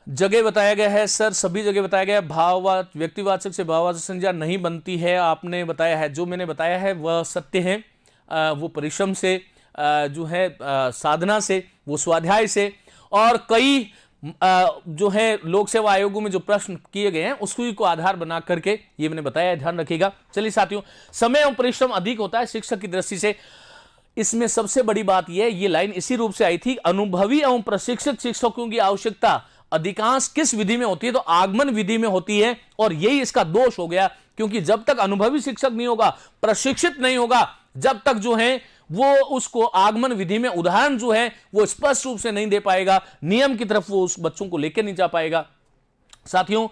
जगह बताया गया है सर, सभी जगह बताया गया है भाववाचक व्यक्तिवाचक से भाववाचक संज्ञा नहीं बनती है, आपने बताया है। जो मैंने बताया है वह सत्य है। वो परिश्रम से जो है साधना से, वो स्वाध्याय से, और कई जो है लोक सेवा आयोगों में जो प्रश्न किए गए हैं उसको को आधार बना करके ये मैंने बताया है, ध्यान रखिएगा। चलिए साथियों, समय और परिश्रम अधिक होता है शिक्षक की दृष्टि से। इसमें सबसे बड़ी बात यह, ये लाइन इसी रूप से आई थी, अनुभवी एवं प्रशिक्षित शिक्षकों की आवश्यकता अधिकांश किस विधि में होती है, तो आगमन विधि में होती है। और यही इसका दोष हो गया, क्योंकि जब तक अनुभवी शिक्षक नहीं होगा, प्रशिक्षित नहीं होगा, जब तक जो है वो उसको आगमन विधि में उदाहरण जो है वो स्पष्ट रूप से नहीं दे पाएगा, नियम की तरफ वो उस बच्चों को लेकर नहीं जा पाएगा। साथियों,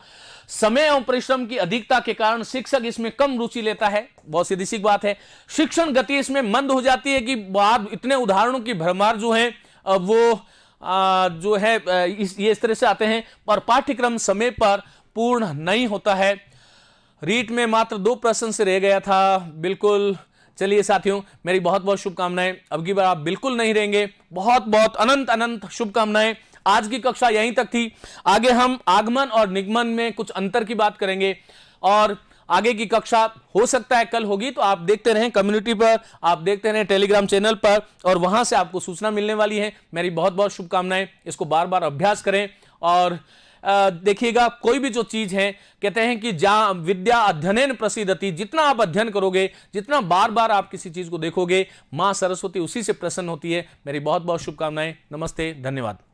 समय और परिश्रम की अधिकता के कारण शिक्षक इसमें कम रुचि लेता है, बहुत सीधी सी बात है। शिक्षण गति इसमें मंद हो जाती है कि बाद इतने उदाहरणों की भरमार जो है वो जो है ये इस तरह से आते हैं, और पाठ्यक्रम समय पर पूर्ण नहीं होता है। रीट में मात्र 2 प्रश्न से रह गया था, बिल्कुल। चलिए साथियों, मेरी बहुत बहुत शुभकामनाएं। अब की बार आप बिल्कुल नहीं रहेंगे, बहुत बहुत अनंत अनंत शुभकामनाएं। आज की कक्षा यहीं तक थी। आगे हम आगमन और निगमन में कुछ अंतर की बात करेंगे, और आगे की कक्षा हो सकता है कल होगी, तो आप देखते रहें कम्युनिटी पर, आप देखते रहें टेलीग्राम चैनल पर, और वहां से आपको सूचना मिलने वाली है। मेरी बहुत बहुत शुभकामनाएं। इसको बार बार अभ्यास करें, और देखिएगा कोई भी जो चीज है, कहते हैं कि जहां विद्या अध्ययनेन प्रसिद्धति, जितना आप अध्ययन करोगे, जितना बार बार आप किसी चीज को देखोगे, मां सरस्वती उसी से प्रसन्न होती है। मेरी बहुत बहुत शुभकामनाएं। नमस्ते, धन्यवाद।